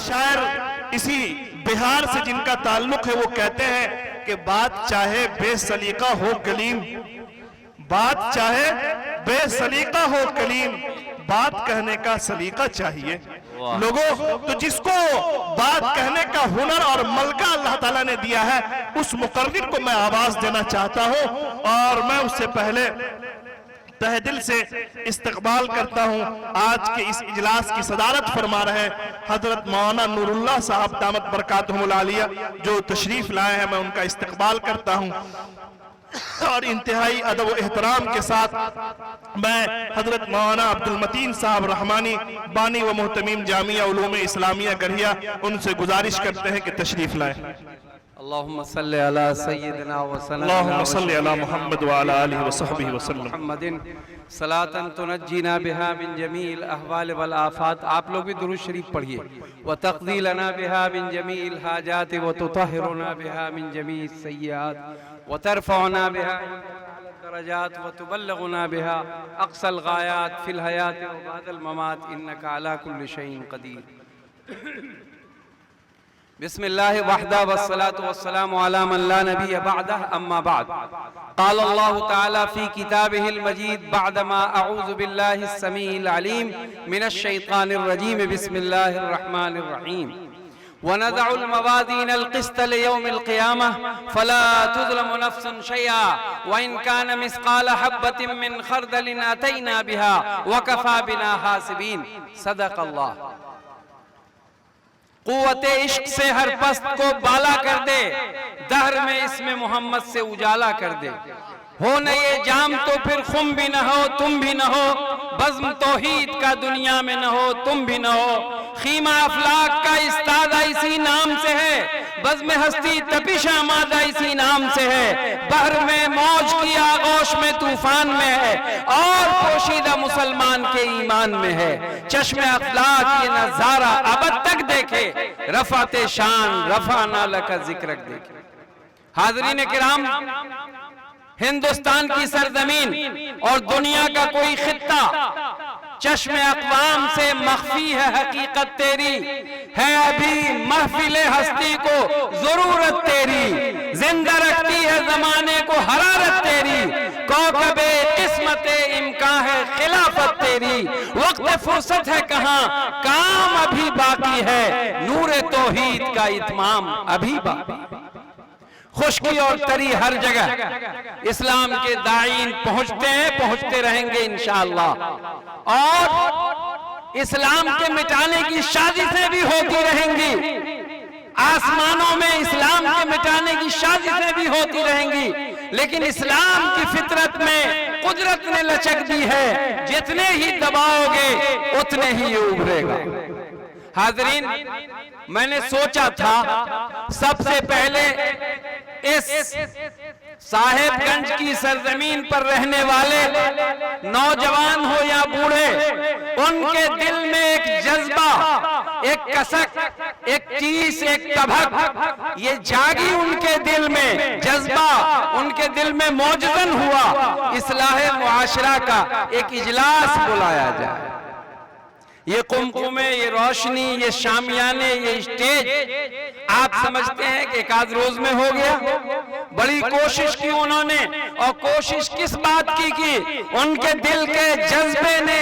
शायर इसी बिहार से जिनका ताल्लुक है वो कहते हैं कि बात चाहे बेसलीका हो कलीम, बात चाहे बेसलीका हो कलीम, बात कहने का सलीका चाहिए लोगों। तो जिसको बात कहने का हुनर और मलका अल्लाह ताला ने दिया है, उस मुकर्रिर को मैं आवाज देना चाहता हूं और मैं उससे पहले तहे दिल से इस्तकबाल करता हूं। आज के इस इजलास की सदारत फरमा रहे हजरत मौलाना नूरुल्लाह साहब दामत बरकातुहुल आलिया जो तशरीफ लाए हैं, मैं उनका इस्तकबाल करता हूं और इंतहाई अदब व एहतराम के साथ मैं हजरत मौलाना अब्दुल मतीन साहब रहमानी बानी व मोहतमीम जामिया उलूम इस्लामिया गढ़िया, उनसे गुजारिश करते हैं कि तशरीफ लाएं। अल्लाहुम्मा सल्ली अला सय्यिदिना व अल्लाहुम्मा सल्ली अला मुहम्मद व अला आलिहि व सहबिहि वसल्लम। मुहम्मदिन सलातन तुनज्जीना बिहा मिन जमील अहवाल वल आफात। आप लोग भी दुरूद शरीफ पढ़िए। व तक़दी लना बिहा मिन जमील हाजात व तुतहिरुना बिहा मिन जमील सय्यात व तरफ़उना बिहा दरजात व तुबल्लिगुना बिहा अक़सल गायात फिल हयात व बादल ममात इन्नका अला कुल्लि शैइन क़दीर। बिस्मिल्लाहि वहदा वस्सलातु वस्सलामु अला मन ला नबिय्य बअदह अम्मा बाद। क़ाल अल्लाहु तआला फ़ी किताबिहिल मजीद बअदमा अऊज़ु बिल्लाहिस समीइल अलीम मिनश शैतानिर रजीम बिस्मिल्लाहिर रहमानिर रहीम। वनज़अुल मवाज़ीनल क़िस्त लियौमिल क़ियामह फ़ला तुज़लमु नफ़्सुन शैआ व इन कान मिस्क़ाल हब्बतिन मिन ख़र्दलिन अतैना बिहा व कफ़ा बिना हासिबीन। सदक़ल्लाह। क़ुव्वते इश्क से हर पस्त को बाला कर दे, दहर में इसमें मोहम्मद से उजाला कर दे। हो न ये जाम तो फिर खुम भी न हो, तुम भी न हो, बज़्म तौहीद का दुनिया में न हो, तुम भी न हो। खीमा अफलाक का इस्तादा इसी नाम से है, बज़्म हस्ती तपिश आमादा इसी नाम से है। बहर में मौज की आगोश में तूफान में है और पोशीदा मुसलमान के ईमान में है। चश्मे अखलाक ये नजारा अबद तक देखे, रफ़ाते शान रफ़ा नाला का जिक्र देखे। हाज़रीन किराम, हिंदुस्तान की सरजमीन और दुनिया का कोई खित्ता चश्मे अक़वाम से मख्फी है हकीकत तेरी, है अभी महफिले हस्ती को जरूरत तेरी, जिंदा रखती है जमाने को हरारत तेरी, कौकबे किस्मते इम्कान है खिलाफत तेरी। वक्त फुर्सत है कहाँ, काम अभी बाकी है, नूरे तौहीद का इत्माम अभी बाकी। खुशकी और तरी हर जगह इस्लाम के दाईन पहुंचते हैं, पहुंचते रहेंगे इंशाअल्लाह, और इस्लाम के मिटाने की साजिशें भी होती रहेंगी। आसमानों में इस्लाम के मिटाने की साजिशें भी होती रहेंगी, लेकिन इस्लाम की फितरत में कुदरत ने लचक दी है, जितने ही दबाओगे उतने ही ये उभरेगा। हाज़रीन, मैंने सोचा था सबसे पहले इस साहेबगंज की सरजमीन पर रहने वाले नौजवान हो या बूढ़े, उनके दिल में एक जज्बा, एक कसक, एक चीस, एक तभक ये जागी उनके दिल में, जज्बा उनके दिल में मौजूदन हुआ। इस्लाह मुआशरा का एक इजलास बुलाया जाए। ये कुमकुमे, ये रोशनी, ये शामियाने, ये स्टेज आप समझते हैं कि एक आध रोज में हो गया? बड़ी कोशिश की उन्होंने, और कोशिश किस बात की उनके दिल के जज्बे ने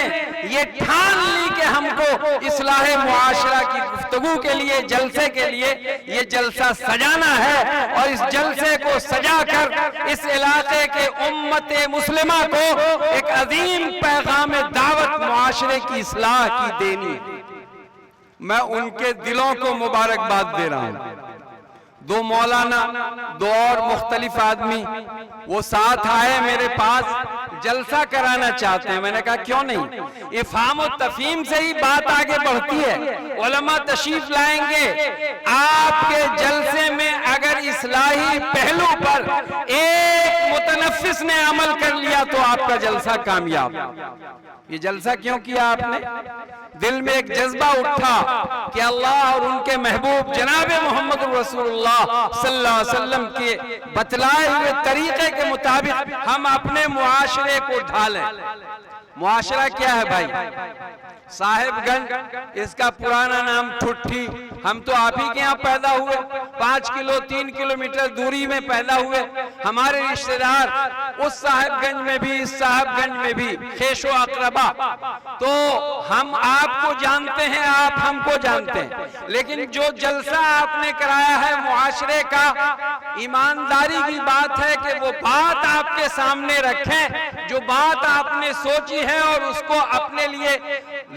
ये ठान ली कि हमको इस्लाह मुआशरा की गुफ्तगू के लिए, जलसे के लिए ये जलसा सजाना है, और इस जलसे को सजाकर इस इलाके के उम्मत मुस्लिमा को एक अजीम पैगाम दावत मुआशरे की इस्लाह की देनी। मैं उनके दिलों को मुबारकबाद दे रहा हूं। दो मौलाना, दो और मुख्तलिफ आदमी वो साथ आए मेरे पास, जलसा कराना चाहते हैं। मैंने कहा क्यों नहीं, इफ़हाम और तफ़हीम से ही बात आगे बढ़ती है। उलमा तशरीफ लाएंगे, आपके जलसे में अगर इस्लाही पहलू पर एक मुतनफ़िस ने अमल कर लिया तो आपका जलसा कामयाब। ये जलसा क्यों किया आपने? दिल में एक जज्बा उठा कि अल्लाह और उनके महबूब जनाब मोहम्मद रसूलुल्लाह सल्लल्लाहु अलैहि वसल्लम के बतलाए हुए तरीके के मुताबिक हम अपने मुआशरे को ढालें। मुआशरा क्या है भाई? साहिबगंज, इसका पुराना नाम ठुट्ठी। हम तो आप ही के यहाँ पैदा हुए, 5 किलो 3 किलोमीटर दूरी में पैदा हुए। हमारे रिश्तेदार उस साहिबगंज में भी, इस साहिबगंज में भी, खेशो अकरबा। तो हम आपको जानते हैं, आप हमको जानते हैं, लेकिन जो जलसा आपने कराया है मुआशरे का, ईमानदारी की बात है कि वो बात आपके सामने रखें, जो बात आपने सोची है और उसको अपने लिए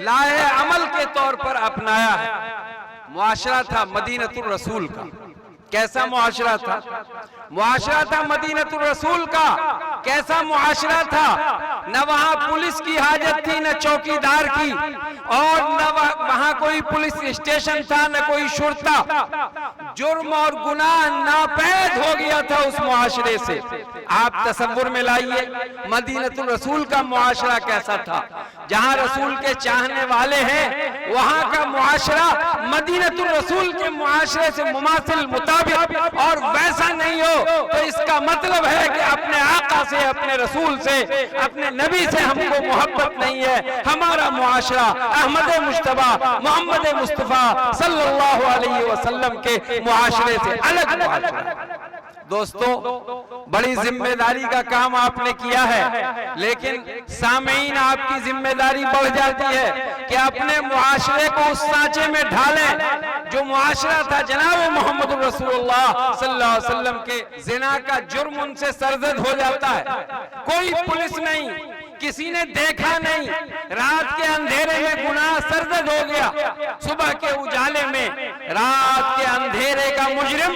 लाए अमल के तौर पर अपनाया है। मुआशरा था मदीनतुर रसूल का। कैसा मुआशरा था? मुआशरा था मदीनतुर रसूल का। कैसा मुआशरा था? न वहां पुलिस की हाजत थी, न चौकीदार की, और न वहां कोई पुलिस स्टेशन था, न कोई शुरता। जुर्म और गुनाह नापैद हो गया था उस मुआशरे से। आप तसव्वुर में लाइए मदीनतुर रसूल का मुआशरा कैसा था। जहां रसूल के चाहने वाले हैं वहां का मुआशरा मदीनतुर रसूल के मुआशरे से मुमासिल, मुताबिक और वैसा नहीं हो तो इसका मतलब है कि अपने आका से, अपने रसूल से, अपने नबी से हमको मोहब्बत नहीं है। हमारा मुआशरा अहमद मुश्तबा मोहम्मद मुस्तफा सल्लल्लाहु अलैहि वसल्लम के मुआशरे से अलग मुआशरा। दोस्तों, बड़ी जिम्मेदारी का काम आपने किया है, लेकिन सामीन आपकी जिम्मेदारी बढ़ जाती है कि अपने मुआशरे को उस सांचे में ढालें जो मुआशरा था जनाब मोहम्मद रसूलुल्लाह सल्लल्लाहु अलैहि वसल्लम के। जिना का जुर्म उनसे सरजद हो जाता है, कोई पुलिस नहीं, किसी ने देखा नहीं, रात के अंधेरे में गुनाह सरजद हो गया। सुबह के उजाले में रात के अंधेरे का मुजरिम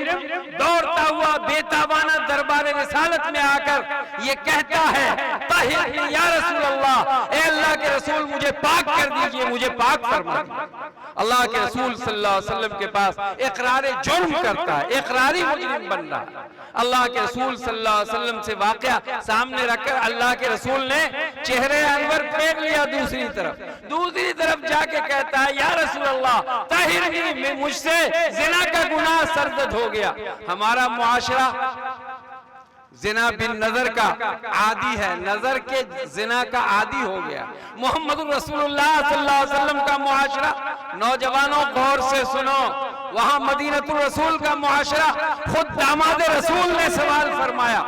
दौड़ता हुआ बेताबाना दरबार रिसालत में आकर ये कहता है, ताहिरनी या रसूल अल्लाह, ए अल्लाह के रसूल मुझे पाक कर दीजिए, मुझे पाक फरमा दीजिए। अल्लाह के रसूल सल्लल्लाहु अलैहि वसल्लम के पास इकरार जुर्म करता है, इकरारी मुजरिम बन रहा है। अल्लाह के रसूल सल्लल्लाहु अलैहि वसल्लम से वाकया सामने रखकर अल्लाह के रसूल ने चेहरे अनवर फेर लिया दूसरी तरफ जाके कहता है, या रसूल अल्लाह ताहिरनी, मुझसे जिना का गुनाह सरजद हो गया। हमारा मुआशरा जिना बिन नजर का आदी है, नजर के जिना का आदी हो गया। मोहम्मद रसूलुल्लाह सल्लल्लाहु अलैहि वसल्लम का मुआशरा, नौजवानों गौर से सुनो, वहां मदीनतुर रसूल का मुआशरा, खुद दामाद रसूल ने सवाल फरमाया।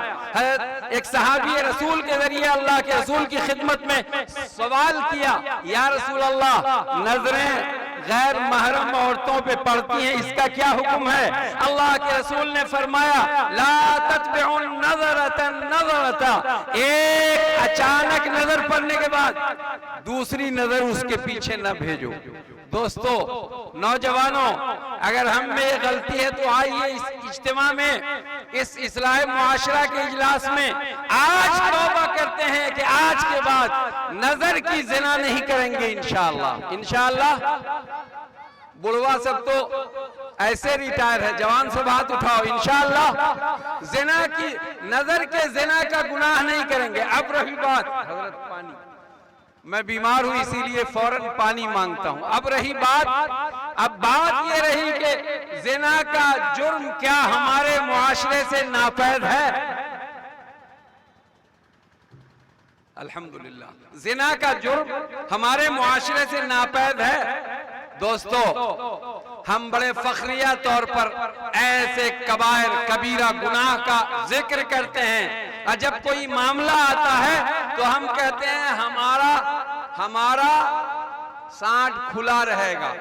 एक सहाबी रसूल के जरिए अल्लाह के रसूल की खिदमत में सवाल किया, या रसूल अल्लाह, नजरें गैर महरम औरतों पे पड़ती हैं, इसका क्या हुक्म है? अल्लाह के रसूल ने फरमाया, ला तत्बिउन नज़रतन नज़रता, एक अचानक नजर पड़ने के बाद दूसरी नजर उसके पीछे न भेजो। दोस्तों, नौजवानों, अगर हम में ये गलती है तो आइए इस इज्तिमा में, इस इस्लाह मुआशरा के इजलास में आज तौबा करते हैं कि आज के बाद नजर की जिना नहीं करेंगे इंशाअल्लाह। इंशाअल्लाह। बुढ़वा सब तो ऐसे रिटायर है, जवान सब हाथ उठाओ। इंशाअल्लाह जिना की, नजर के जिना का गुनाह नहीं करेंगे। अब रही बात, हजरत पानी, मैं बीमार हूं इसीलिए फौरन पानी मांगता हूं। अब रही बात, अब बात ये रही कि जिना का जुर्म क्या हमारे मुआशरे से नापैद है? अल्हम्दुलिल्लाह, जिना का जुर्म हमारे मुआशरे से नापैद है। दोस्तों, हम बड़े फखरिया तौर पर ऐसे कबायर कबीरा गुनाह का जिक्र करते हैं, और जब कोई मामला आता है तो हम कहते हैं हमारा सांड खुला रहेगा,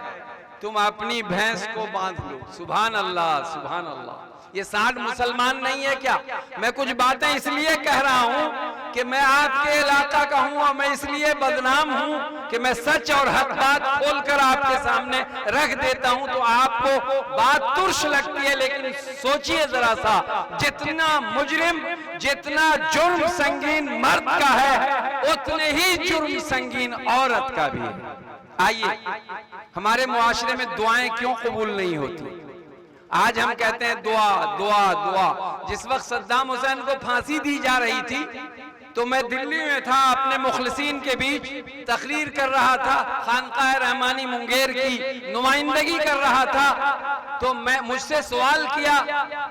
तुम अपनी भैंस को बांध लो। सुभान अल्लाह, सुभान अल्लाह। ये सांड मुसलमान नहीं है क्या? मैं कुछ बातें इसलिए कह रहा हूं कि मैं आपके इलाका का हूं और मैं इसलिए बदनाम हूं कि मैं सच और हक बात खोलकर आपके सामने रख देता हूं, तो आपको बात तुर्श लगती है। लेकिन सोचिए जरा सा, जितना मुजरिम, जितना जुर्म संगीन मर्द का है, उतने ही जुर्म संगीन औरत का भी है। आइए, हमारे मुआशरे में दुआएं क्यों कबूल नहीं होती? आज हम कहते हैं दुआ दुआ दुआ। जिस वक्त सद्दाम हुसैन को फांसी दी जा रही थी तो मैं दिल्ली में था, अपने मुखलिसीन के बीच तकरीर कर रहा था, खानकाह रहमानी मुंगेर की नुमाइंदगी कर रहा था। तो मैं, मुझसे सवाल किया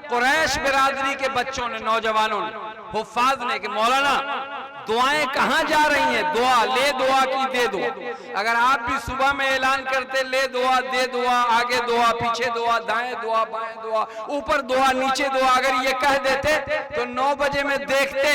कुरैश बिरादरी के बच्चों ने, नौजवानों ने, हुफ्फाज ने, कि मौलाना दुआएं कहां जा रही हैं? दुआ ले दुआ की दे दो। अगर आप भी सुबह में ऐलान करते ले दुआ दे दुआ, आगे दुआ पीछे दुआ, दाएं दुआ बाएं दुआ, ऊपर दुआ नीचे दुआ, अगर ये कह देते तो 9 बजे में देखते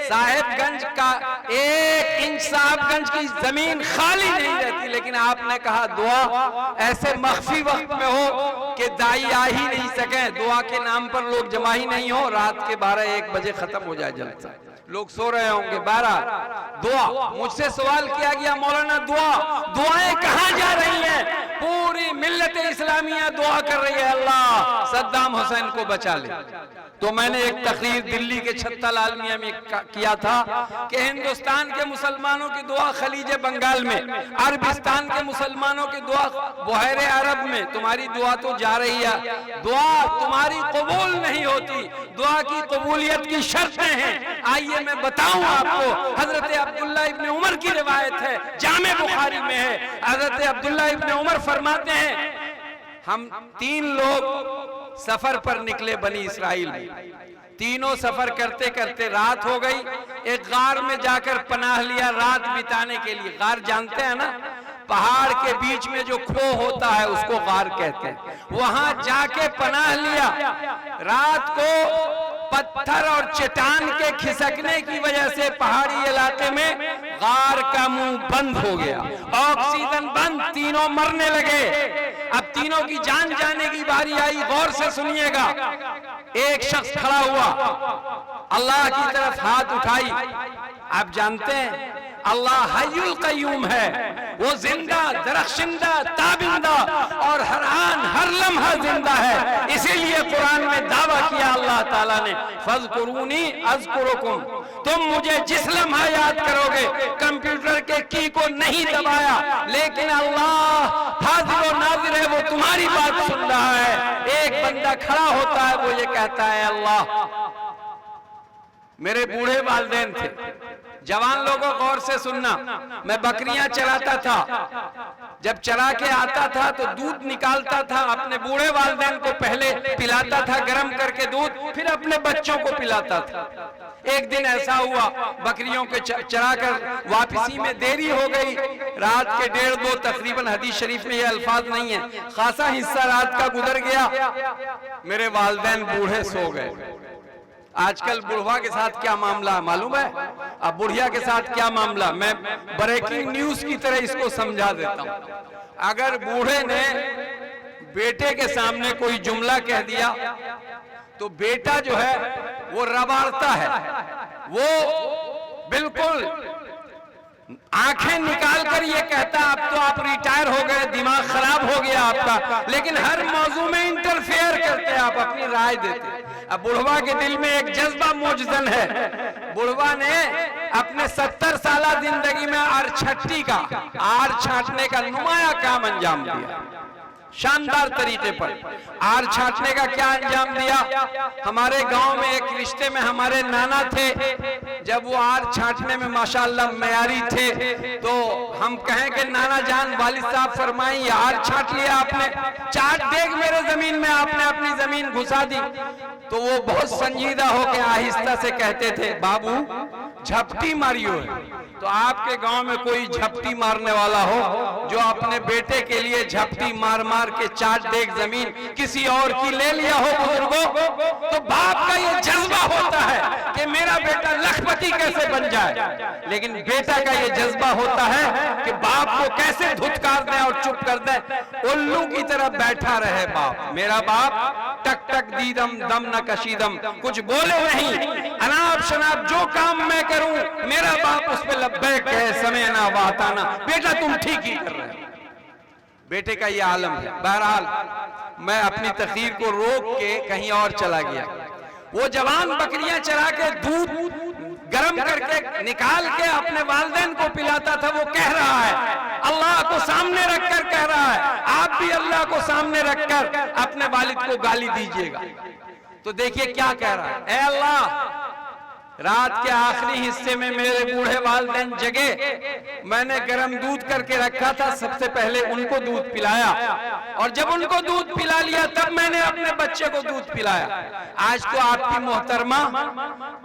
साहेबगंज का 1 इंच साहबगंज की जमीन खाली नहीं रहती। लेकिन आपने कहा दुआ ऐसे मख्फी वक्त में हो कि दाई आ ही नहीं सके, दुआ के नाम पर लोग जमा ही नहीं हो, रात के 12-1 बजे खत्म हो जाए जलसा, लोग सो रहे होंगे। 12 दुआ। मुझसे सवाल किया गया मौलाना दुआएं कहां जा रही हैं? पूरी मिल्लत इस्लामिया दुआ कर रही है अल्लाह सद्दाम हुसैन को बचा ले। तो मैंने एक तकरीर दिल्ली के छत्ता लाल मियां में किया था कि हिंदुस्तान के मुसलमानों की दुआ खलीज बंगाल में, अरबिस्तान के मुसलमानों की दुआ बहरे अरब में, तुम्हारी दुआ तो जा रही है, दुआ तुम्हारी कबूल नहीं होती, दुआ की कबूलियत की शर्तें हैं। आइए मैं बताऊं आपको, हजरत अब्दुल्ला इब्ने उमर की रिवायत है, जामे बुखारी में है। हजरत अब्दुल्ला इब्ने उमर फरमाते हैं, हम 3 लोग सफर पर निकले बनी इस्राइल में, तीनों सफर करते करते रात हो गई, एक गार में जाकर पनाह लिया रात बिताने के लिए। गार जानते हैं ना, पहाड़ के बीच में जो खो होता है उसको गार कहते हैं। वहां जाके पनाह लिया। रात को पत्थर और चट्टान के खिसकने की वजह से पहाड़ी इलाके में गार का मुंह बंद हो गया, ऑक्सीजन बंद, तीनों मरने लगे। अब तीनों की जान जाने की बारी आई। गौर से सुनिएगा। एक शख्स खड़ा हुआ, अल्लाह की तरफ हाथ उठाई। आप जानते हैं अल्लाह हय्युल कय्यूम है, वो जिंदा, दरख्शिंदा, ताबिंदा और हर आन हर लम्हा जिंदा है। इसीलिए कुरान में दावा किया अल्लाह ताला ने, फज़कुरूनी अज़कुरुकुम, तुम मुझे जिस लम्हा याद करोगे। कंप्यूटर के की को नहीं दबाया, लेकिन अल्लाह हाज़िर और नाज़िर है, वो तुम्हारी बात सुन रहा है। एक बंदा खड़ा होता है, वो ये कहता है अल्लाह, मेरे बूढ़े वालिदैन थे। जवान लोगों गौर से सुनना, मैं बकरियां चराता था, जब चरा के आता था तो दूध निकालता था, अपने बूढ़े वालिदैन को पहले पिलाता था गर्म करके दूध, फिर अपने बच्चों को पिलाता था। एक दिन ऐसा हुआ, बकरियों के चरा कर वापसी में देरी हो गई, रात के 1:30-2 तकरीबन, हदीस शरीफ में ये अल्फाज नहीं है, खासा हिस्सा रात का गुजर गया। मेरे वालिदैन बूढ़े सो गए। आजकल बुढ़वा के साथ क्या मामला है मालूम है? अब बुढ़िया के साथ क्या मामला, मैं ब्रेकिंग न्यूज की तरह इसको समझा देता हूं। अगर बूढ़े ने बेटे के सामने कोई जुमला कह दिया तो बेटा जो है वो रबाड़ता है, वो बिल्कुल आंखें निकाल कर ये कहता अब तो आप रिटायर हो गए, दिमाग खराब हो गया आपका, लेकिन हर मौजू में इंटरफेयर करते, आप अपनी राय देते। अब बुढ़वा के दिल में एक जज्बा मौजूद है। बुढ़वा ने अपने 70 साला जिंदगी में आर छाटने का नुमाया काम अंजाम दिया, शानदार तरीके पर। आर छाटने का क्या अंजाम दिया? हमारे गांव में एक रिश्ते में हमारे नाना थे, जब वो आर छाटने में माशाअल्लाह मयारी थे, तो हम कहें कि नाना जान वालिद साहब फरमाई आर छाट लिया आपने, 4 डेग मेरे जमीन में आपने अपनी जमीन घुसा दी। तो वो बहुत संजीदा होकर आहिस्ता से कहते थे, बाबू झपटी मारियो। तो आपके गांव में कोई झपटी मारने वाला हो जो अपने बेटे के लिए झपटी मार मार के 4 डेग जमीन किसी और की ले लिया हो बुजुर्गों, तो बाप का ये जज्बा होता है कि मेरा बेटा लखपति कैसे बन जाए, लेकिन बेटा का ये जज्बा होता है कि बाप को कैसे धुतकार दे और चुप कर दे, उल्लू की तरह बैठा रहे बाप। मेरा बाप टक टक दीदम दम न कशीदम, कुछ बोले नहीं, अनाप शनाप जो काम मैं करूं मेरा बाप उस पे लब्बैक कहे, समय ना वाताना, बेटा तुम ठीक ही कर रहे हो। बेटे का ये आलम है। बहरहाल मैं अपनी तकरीर को रोक के कहीं और चला गया। वो जवान बकरियां चरा के दूध गर्म करके निकाल के अपने वालिदैन को पिलाता था। वो कह रहा है, अल्लाह को सामने रखकर कह रहा है, आप भी अल्लाह को सामने रखकर अपने वालिद को गाली दीजिएगा। तो देखिए क्या कह रहा है, ऐ अल्लाह, रात के आखिरी हिस्से में मेरे बूढ़े वालिदैन जगे, मैंने गर्म दूध करके रखा था, सबसे पहले उनको दूध पिलाया, और जब उनको दूध पिला लिया तब मैंने अपने बच्चे को दूध पिलाया। आज तो आपकी मोहतरमा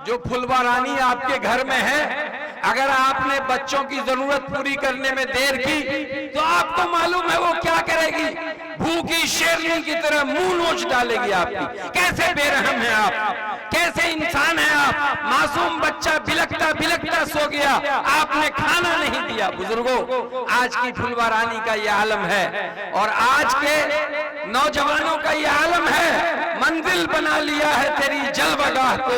जो फुलवा रानी आपके घर में है, अगर आपने बच्चों की जरूरत पूरी करने में देर की तो आपको मालूम है वो क्या करेगी, भूखी शेरनी की तरह मुंह नोच डालेगी आपकी। कैसे बेरहम है आप, कैसे इंसान है आप। मासूम बच्चा बिलखता बिलखता सो गया, आपने खाना नहीं दिया। बुजुर्गों, आज की फुलवारानी का यह आलम है और आज के नौजवानों का यह आलम है। मंजिल बना लिया है तेरी जलवागाह को,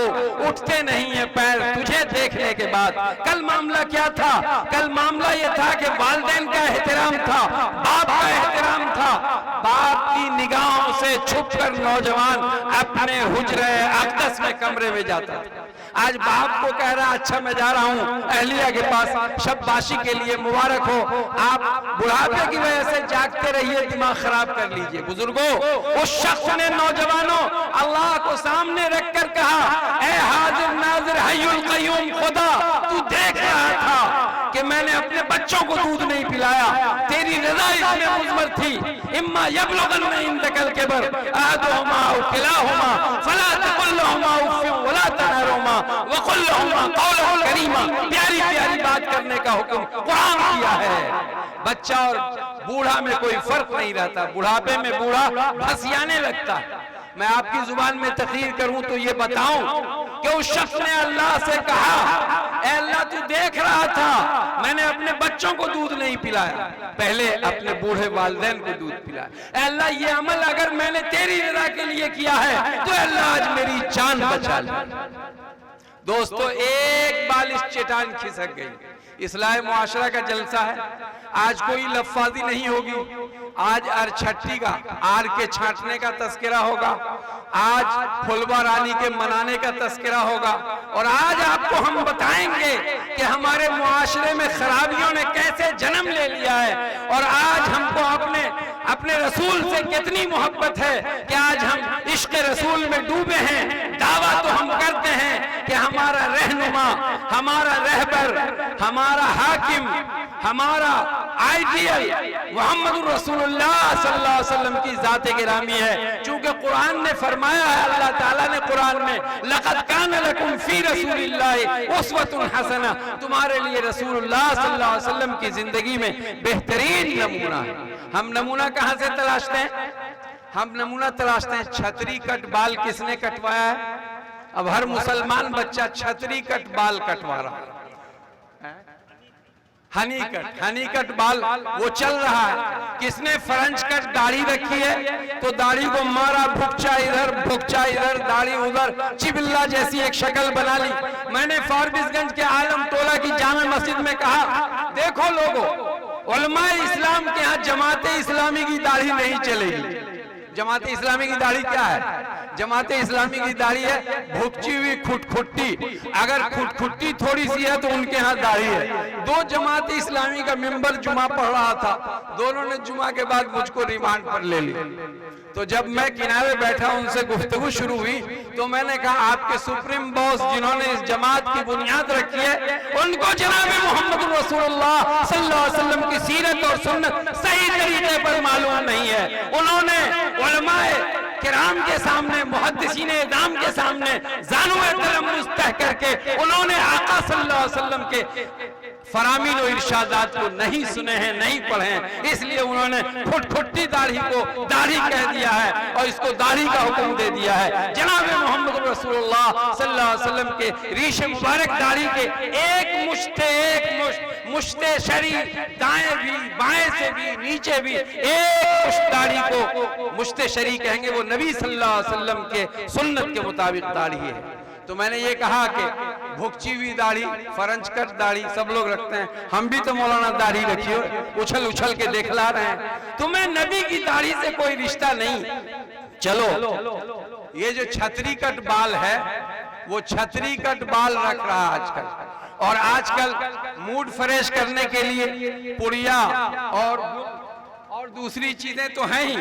उठते नहीं है पैर तुझे देखने के बाद। कल मामला क्या था? कल मामला यह था कि वालिदैन का एहतराम था, बाप का एहतराम था। बाप की निगाहों से छुपकर नौजवान अपने हुजरे अक़दस में कमरे में जाता था। आज बाप को कह रहा अच्छा मैं जा रहा हूं अहलिया के पास, शब्बाशी के लिए मुबारक हो। आप बुढ़ापे की वजह से जागते रहिए, दिमाग खराब कर लीजिए। बुजुर्गों, उस शख्स ने नौजवानों अल्लाह को सामने रखकर कहा, ए हाजिर नाजिर हय्युल क़य्यूम खुदा, तू देख रहा था कि मैंने अपने बच्चों को दूध नहीं पिलाया, तेरी रज़ा इसमें मुज़मर थी। इम्मा यबलुगन्ना इंदकल किबर अहदुहुमा औ किलाहुमा फला तक़ुल लहुमा उफ़्फ़िन वला तनहरहुमा वक़ुल लहुमा क़ौलन करीमा। प्यारी प्यारी बात करने का हुक्म कुरान किया है। बच्चा और बूढ़ा में कोई फर्क नहीं रहता। बुढ़ापे में बूढ़ा फसियाने लगता है। मैं आपकी जुबान में तकरीर करूं तो ये बताऊं कि उस शख्स ने अल्लाह से कहा, ऐ अल्लाह तू देख रहा था मैंने अपने बच्चों को दूध नहीं पिलाया, पहले अपने बूढ़े वालिदैन को दूध पिलाया। ऐ अल्लाह ये अमल अगर मैंने तेरी रज़ा के लिए किया है तो अल्लाह आज मेरी जान बचा ले। दोस्तों, एक बालिश चट्टान खिसक गई। इस्लाह मुआशरा का जलसा है। आज कोई लफ्फाजी नहीं होगी। आज अरछट्टी का, आर के छांटने का तस्करा होगा। आज फुलवा रानी के मनाने का तस्करा होगा। और आज आपको हम बताएंगे कि हमारे मुआशरे में खराबियों ने कैसे जन्म ले लिया है और आज हमको अपने रसूल से कितनी मोहब्बत है कि आज हम इश्क रसूल में डूबे हैं। दावा तो हम करते हैं कि हमारा रहनुमा, हमारा रहबर, हमारा हाकिम, हमारा आइडियल मोहम्मद रसूलुल्लाह सल्लल्लाहु अलैहि वसल्लम की ज़ात गिरामी है। चूंकि कुरान ने फरमाया है, अल्लाह ताला ने कुरान में लक़द कान लकुम फी रसूलिल्लाहि उस्वतुन हसना, तुम्हारे लिए रसूलुल्लाह सल्लल्लाहु अलैहि वसल्लम की जिंदगी में बेहतरीन नमूना है। हम नमूना कहां से तलाशते हैं? हम नमूना तलाशते हैं छतरी कट बाल किसने कटवाया है। अब हर मुसलमान बच्चा छतरी कट बाल कटवा रहा है। हनी कट बाल वो चल रहा है। किसने फ्रेंच कट दाढ़ी रखी है तो दाढ़ी को मारा, भुकचा इधर दाढ़ी उधर, चिबिल्ला जैसी एक शक्ल बना ली। मैंने फारबिसगंज के आलम टोला की जामा मस्जिद में कहा, देखो लोगों, उलमाए इस्लाम के यहाँ जमाते इस्लामी की दाढ़ी नहीं चलेगी। जमाते इस्लामी की दाढ़ी क्या है? जमाते इस्लामी की दाढ़ी है भुकची हुई खुटखुट्टी। अगर खुटखुट्टी थोड़ी सी है तो उनके यहाँ दाढ़ी है। दो जमाते इस्लामी का मेंबर जुमा पढ़ रहा था, दोनों ने जुमा के बाद मुझको रिमांड पर ले लिया। तो जब मैं किनारे बैठा उनसे गुफ्तगू शुरू हुई तो मैंने कहा, आपके सुप्रीम बॉस जिन्होंने इस जमात की बुनियाद रखी है उनको जनाब मोहम्मद रसूलुल्लाह सल्लल्लाहु अलैहि वसल्लम की सीरत और सुन्नत सही तरीके पर मालूम नहीं है। उन्होंने उलमाए किराम के सामने, मुहद्दिसीन इज़ाम के सामने ज़ानुए तलम्मुस तह करके उन्होंने आका सल्लल्लाहु अलैहि वसल्लम के फरामीन और इरशादात को नहीं सुने हैं, नहीं पढ़े हैं, इसलिए उन्होंने खुटखुट्टी दाढ़ी को दाढ़ी कह दिया है और इसको दाढ़ी का हुक्म दे दिया है। जनाब मोहम्मद रसूलुल्लाह सल्लल्लाहु अलैहि वसल्लम के रीशे मुबारक दाढ़ी के एक मुश्ते शरीफ, दाएं भी बाएं से भी नीचे भी एक मुश्त दाढ़ी को मुश्ते शरीफ कहेंगे, वो नबी सल्लल्लाहु अलैहि वसल्लम के सुन्नत के मुताबिक दाढ़ी है। तो मैंने ये कहा कि भुकची हुई दाढ़ी, फ्रेंच कट दाढ़ी सब लोग रखते हैं, हम भी तो मौलाना दाढ़ी रखी हो, उछल उछल के देखला रहे हैं। तुम्हें नबी की दाढ़ी से कोई रिश्ता नहीं। चलो, ये जो छतरी कट बाल है वो छतरी कट बाल रख रहा है आजकल। और आजकल मूड फ्रेश करने के लिए पुड़िया और दूसरी चीजें तो हैं ही।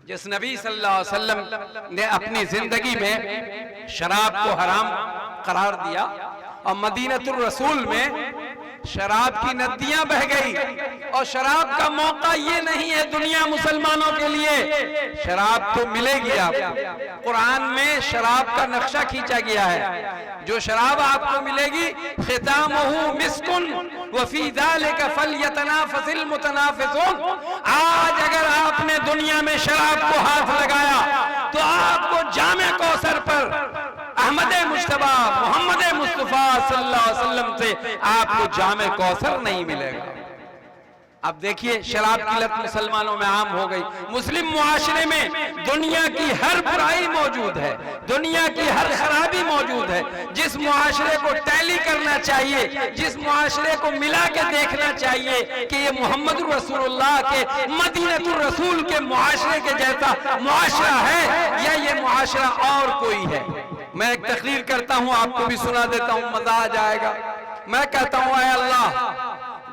जिस नबी सल्लल्लाहु अलैहि वसल्लम ने अपनी जिंदगी में शराब को हराम करार दिया और मदीनतुर रसूल में शराब की नदियां बह गई। और शराब का मौका ये नहीं है दुनिया मुसलमानों के लिए, शराब तो मिलेगी आपको। कुरान में शराब का नक्शा खींचा गया है, जो शराब आपको मिलेगी खितामुहु मिस्कुन वफी ज़ालिका फलयतनाफसिल मुतनाफिसून। आज अगर आपने दुनिया में शराब को हाथ लगाया तो आपको जामे कौसर पर अहमद मुश्तबा मोहम्मद मुस्तफा सल्लल्लाहु अलैहि वसल्लम से आपको जामे कौसर नहीं मिलेगा। अब देखिए शराब की लत मुसलमानों में आम हो गई। मुस्लिम मुआशरे में दुनिया की हर बुराई मौजूद है, दुनिया की हर खराबी मौजूद है। जिस मुआशरे को टैली करना चाहिए, जिस मुआशरे को मिला के देखना चाहिए कि ये मोहम्मद रसूलुल्लाह के मदीनतुर रसूल के मुआशरे के जैसा मुआशरा है या ये मुआशरा और कोई है। मैं एक तकरीर करता हूं, आपको भी सुना देता हूं, मजा आ जाएगा। मैं कहता हूं ऐ अल्लाह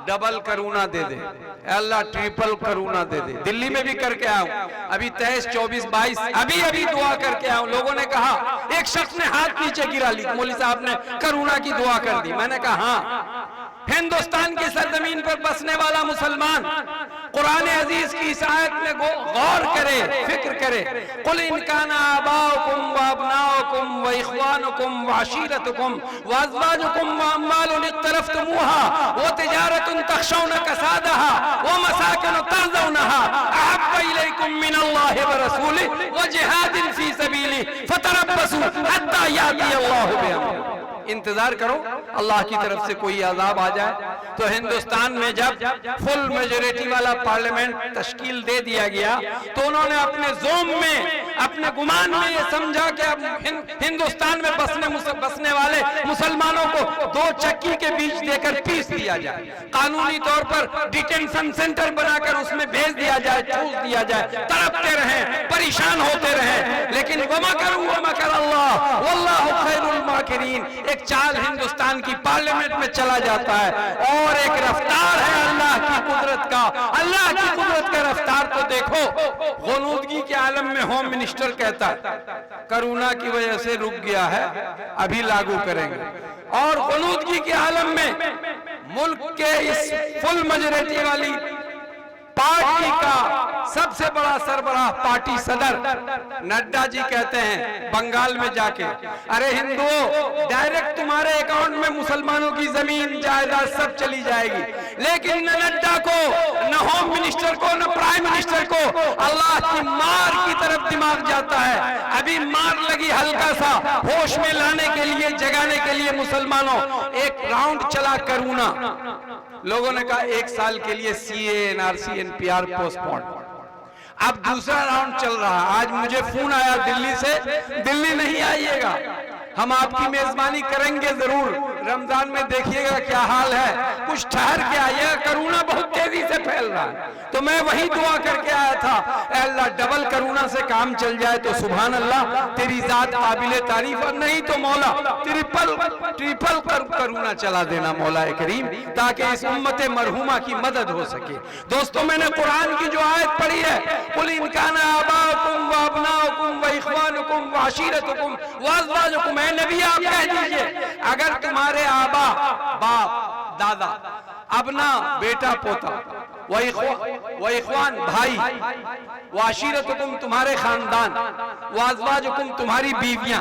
डबल करूना दे दे, अल्लाह ट्रिपल करूना दे दे। दिल्ली में भी करके आया हूं, अभी 23, 24, 22 अभी दुआ करके आया हूं। लोगों ने कहा, एक शख्स ने हाथ नीचे गिरा ली, मौलवी साहब ने करूना की दुआ कर दी। मैंने कहा हाँ, हिंदुस्तान की सरजमीन पर बसने वाला मुसलमान कुरान अजीज की इस आयत में गौर करे, फिक्र करे। कुल इन काना आबाउकुम व अबनाउकुम व इख्वानुकुम व अशीरतुकुम व अज़वाजुकुम व अम्वालुन इक़्तरफ़्तुमूहा व तिजारतुन तख़शौना कसादहा व मसाकिन तर्ज़ौनहा अहब्बा इलैकुम मिनल्लाहि व रसूलिहि व जिहादिन फ़ी सबीलिहि फ़तरब्बसू हत्ता याति अल्लाहु बिअम्रिही। इंतजार करो अल्लाह की तरफ से कोई अजाब आ जाए। तो हिंदुस्तान में जब फुल मेजोरिटी वाला पार्लियामेंट तश्कील दे दिया गया तो उन्होंने अपने जोम में, अपने गुमान में ये समझा कि अब हिंदुस्तान में बसने वाले मुसलमानों को 2 चक्की के बीच देकर पीस दिया जाए, कानूनी तौर पर डिटेंशन सेंटर बनाकर उसमें भेज दिया जाए, ठूस दिया जाए, तड़पते रहें, परेशान होते रहें। लेकिन वमकरू वमकर अल्लाह वल्लाहु खैरुल माकिरीन। एक चाल हिंदुस्तान की पार्लियामेंट में चला जाता है और एक रफ्तार है अल्लाह की कुदरत का। अल्लाह की कुदरत का रफ्तार तो देखो, ग़ुनूदगी के आलम में होम मिनिस्टर कहता है करुणा की वजह से रुक गया है, अभी लागू करेंगे। और ग़ुनूदगी के आलम में मुल्क के इस फुल मेजॉरिटी वाली पार्टी का सबसे बड़ा सरबराह पार्टी सदर नड्डा जी कहते हैं बंगाल में जाके, अरे हिंदुओं डायरेक्ट तुम्हारे अकाउंट में मुसलमानों की जमीन जायदाद सब चली जाएगी। लेकिन न नड्डा को, न होम मिनिस्टर को, न प्राइम मिनिस्टर को अल्लाह की मार की तरफ दिमाग जाता है। अभी मार लगी हल्का सा होश में लाने के लिए, जगाने के लिए मुसलमानों। एक राउंड चला करूना, लोगों ने कहा 1 साल के लिए CAA NRC NPR पोस्टपोन। अब दूसरा राउंड चल रहा है। आज मुझे फोन आया दिल्ली से, दिल्ली नहीं आइएगा, हम आपकी मेजबानी करेंगे जरूर, रमजान में देखिएगा क्या हाल है, कुछ ठहर के आइएगा, करुणा बहुत तेजी से फैल रहा है। तो मैं वही दुआ करके आया था, अल्लाह डबल करुणा से काम चल जाए तो सुभान अल्लाह, तेरी जात काबिले तारीफ, और नहीं तो मौला ट्रिपल करुणा चला देना मौला करीम, ताकि इस उम्मत मरहुमा की मदद हो सके। दोस्तों मैंने कुरान की जो आयत पढ़ी है, कुल इन काना आबाउकुम व अबनाउकुम व इख्वानुकुम व अशीरतुकुम व अज़वाजुकुम, नबी आप कह दीजिए अगर तुम्हारे आबा, बाप, दादा, अबना बेटा पोता, व इख्वान भाई, व अशीरतुकुम तुम्हारे खानदान, व अज़वाजुकुम तुम्हारी बीवियां,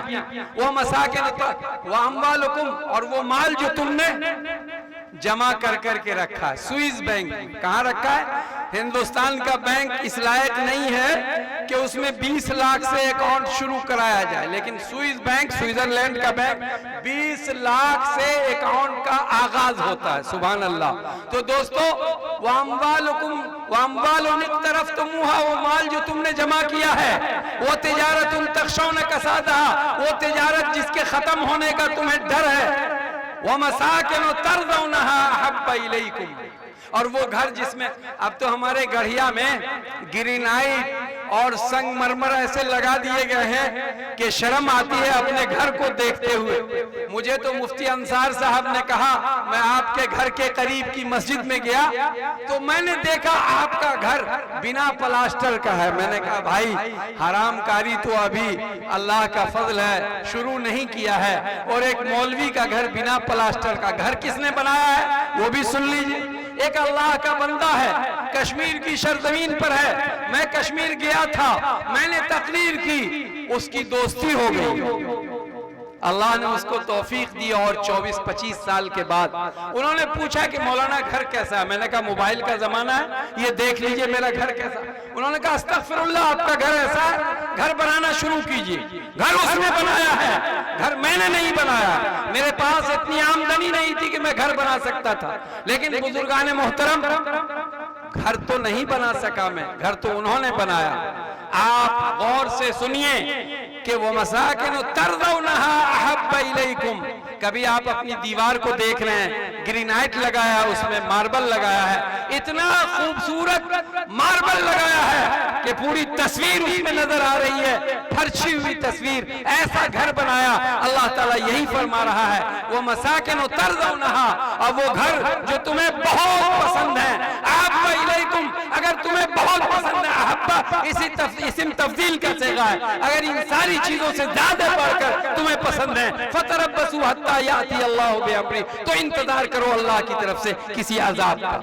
व मसाकिन व अम्वालुकुम और वो माल जो तुमने जमा कर के रखा है स्विस बैंक में। कहाँ रखा है? हिंदुस्तान का बैंक इस लायक नहीं है कि उसमें 20 लाख से अकाउंट शुरू कराया जाए, लेकिन स्विस बैंक, स्विट्जरलैंड का बैंक 20 लाख से अकाउंट का आगाज होता है। सुभान अल्लाह। तो दोस्तों वामवालुन इक़्तरफ़्तुमूहा, वो माल जो तुमने जमा किया है, वो तिजारतुन तख़शौना कसादहा, वो तिजारत जिसके खत्म होने का तुम्हें डर है, वो मसाकिन तर्ज़ौनहा अहब्बा इलैकुम, और वो घर जिसमें अब तो हमारे गढ़िया में ग्रेनाइट और संगमरमर ऐसे लगा दिए गए हैं कि शर्म आती है अपने घर को देखते हुए। मुझे तो मुफ्ती अंसार साहब ने कहा, मैं आपके घर के करीब की मस्जिद में गया तो मैंने देखा आपका घर बिना प्लास्टर का है। मैंने कहा भाई हरामकारी तो अभी अल्लाह का फजल है शुरू नहीं किया है, और एक मौलवी का घर बिना प्लास्टर का घर किसने बनाया है वो भी सुन लीजिए। एक अल्लाह का बंदा है, कश्मीर की सरजमीन पर है। मैं कश्मीर गया था, मैंने तकरीर की, उसकी दोस्ती हो गई, अल्लाह ने उसको तौफीक दी। और 24-25 साल के बाद उन्होंने पूछा कि मौलाना घर कैसा है। मैंने कहा मोबाइल का जमाना है, ये देख लीजिए मेरा घर कैसा। उन्होंने कहा अस्तगफिरुल्लाह, आपका घर ऐसा है, घर बनाना शुरू कीजिए। घर उसने बनाया है, घर मैंने नहीं बनाया। मेरे पास इतनी आमदनी नहीं थी कि मैं घर बना सकता था, लेकिन बुजुर्गाने मोहतरम घर तो नहीं बना सका मैं, घर तो उन्होंने बनाया। आप गौर से सुनिए कि वो मसाकिन तर्ज़ौनहा अहब्ब इलैकुम। कभी आप अपनी दीवार को देख रहे हैं, ग्रेनाइट लगाया है, उसमें मार्बल लगाया है, इतना खूबसूरत मार्बल लगाया है कि पूरी तस्वीर उसमें नजर आ रही है, फर्शी हुई तस्वीर। ऐसा घर बनाया। अल्लाह ताला यही फरमा रहा है, वो मसाकिन तर्ज़ौनहा, और वो घर जो तुम्हें बहुत पसंद है, अहब्ब इलैकुम, अगर तुम्हें बहुत पसंद है, अहब्बा इसिम तफजील का सेगा है, अगर इन सारी चीजों से ज्यादा बढ़कर तुम्हें पसंद है, फतरब्बसू हत्ता याती अल्लाहु बिअम्री, तो इंतजार करो अल्लाह की तरफ से किसी अजाब का।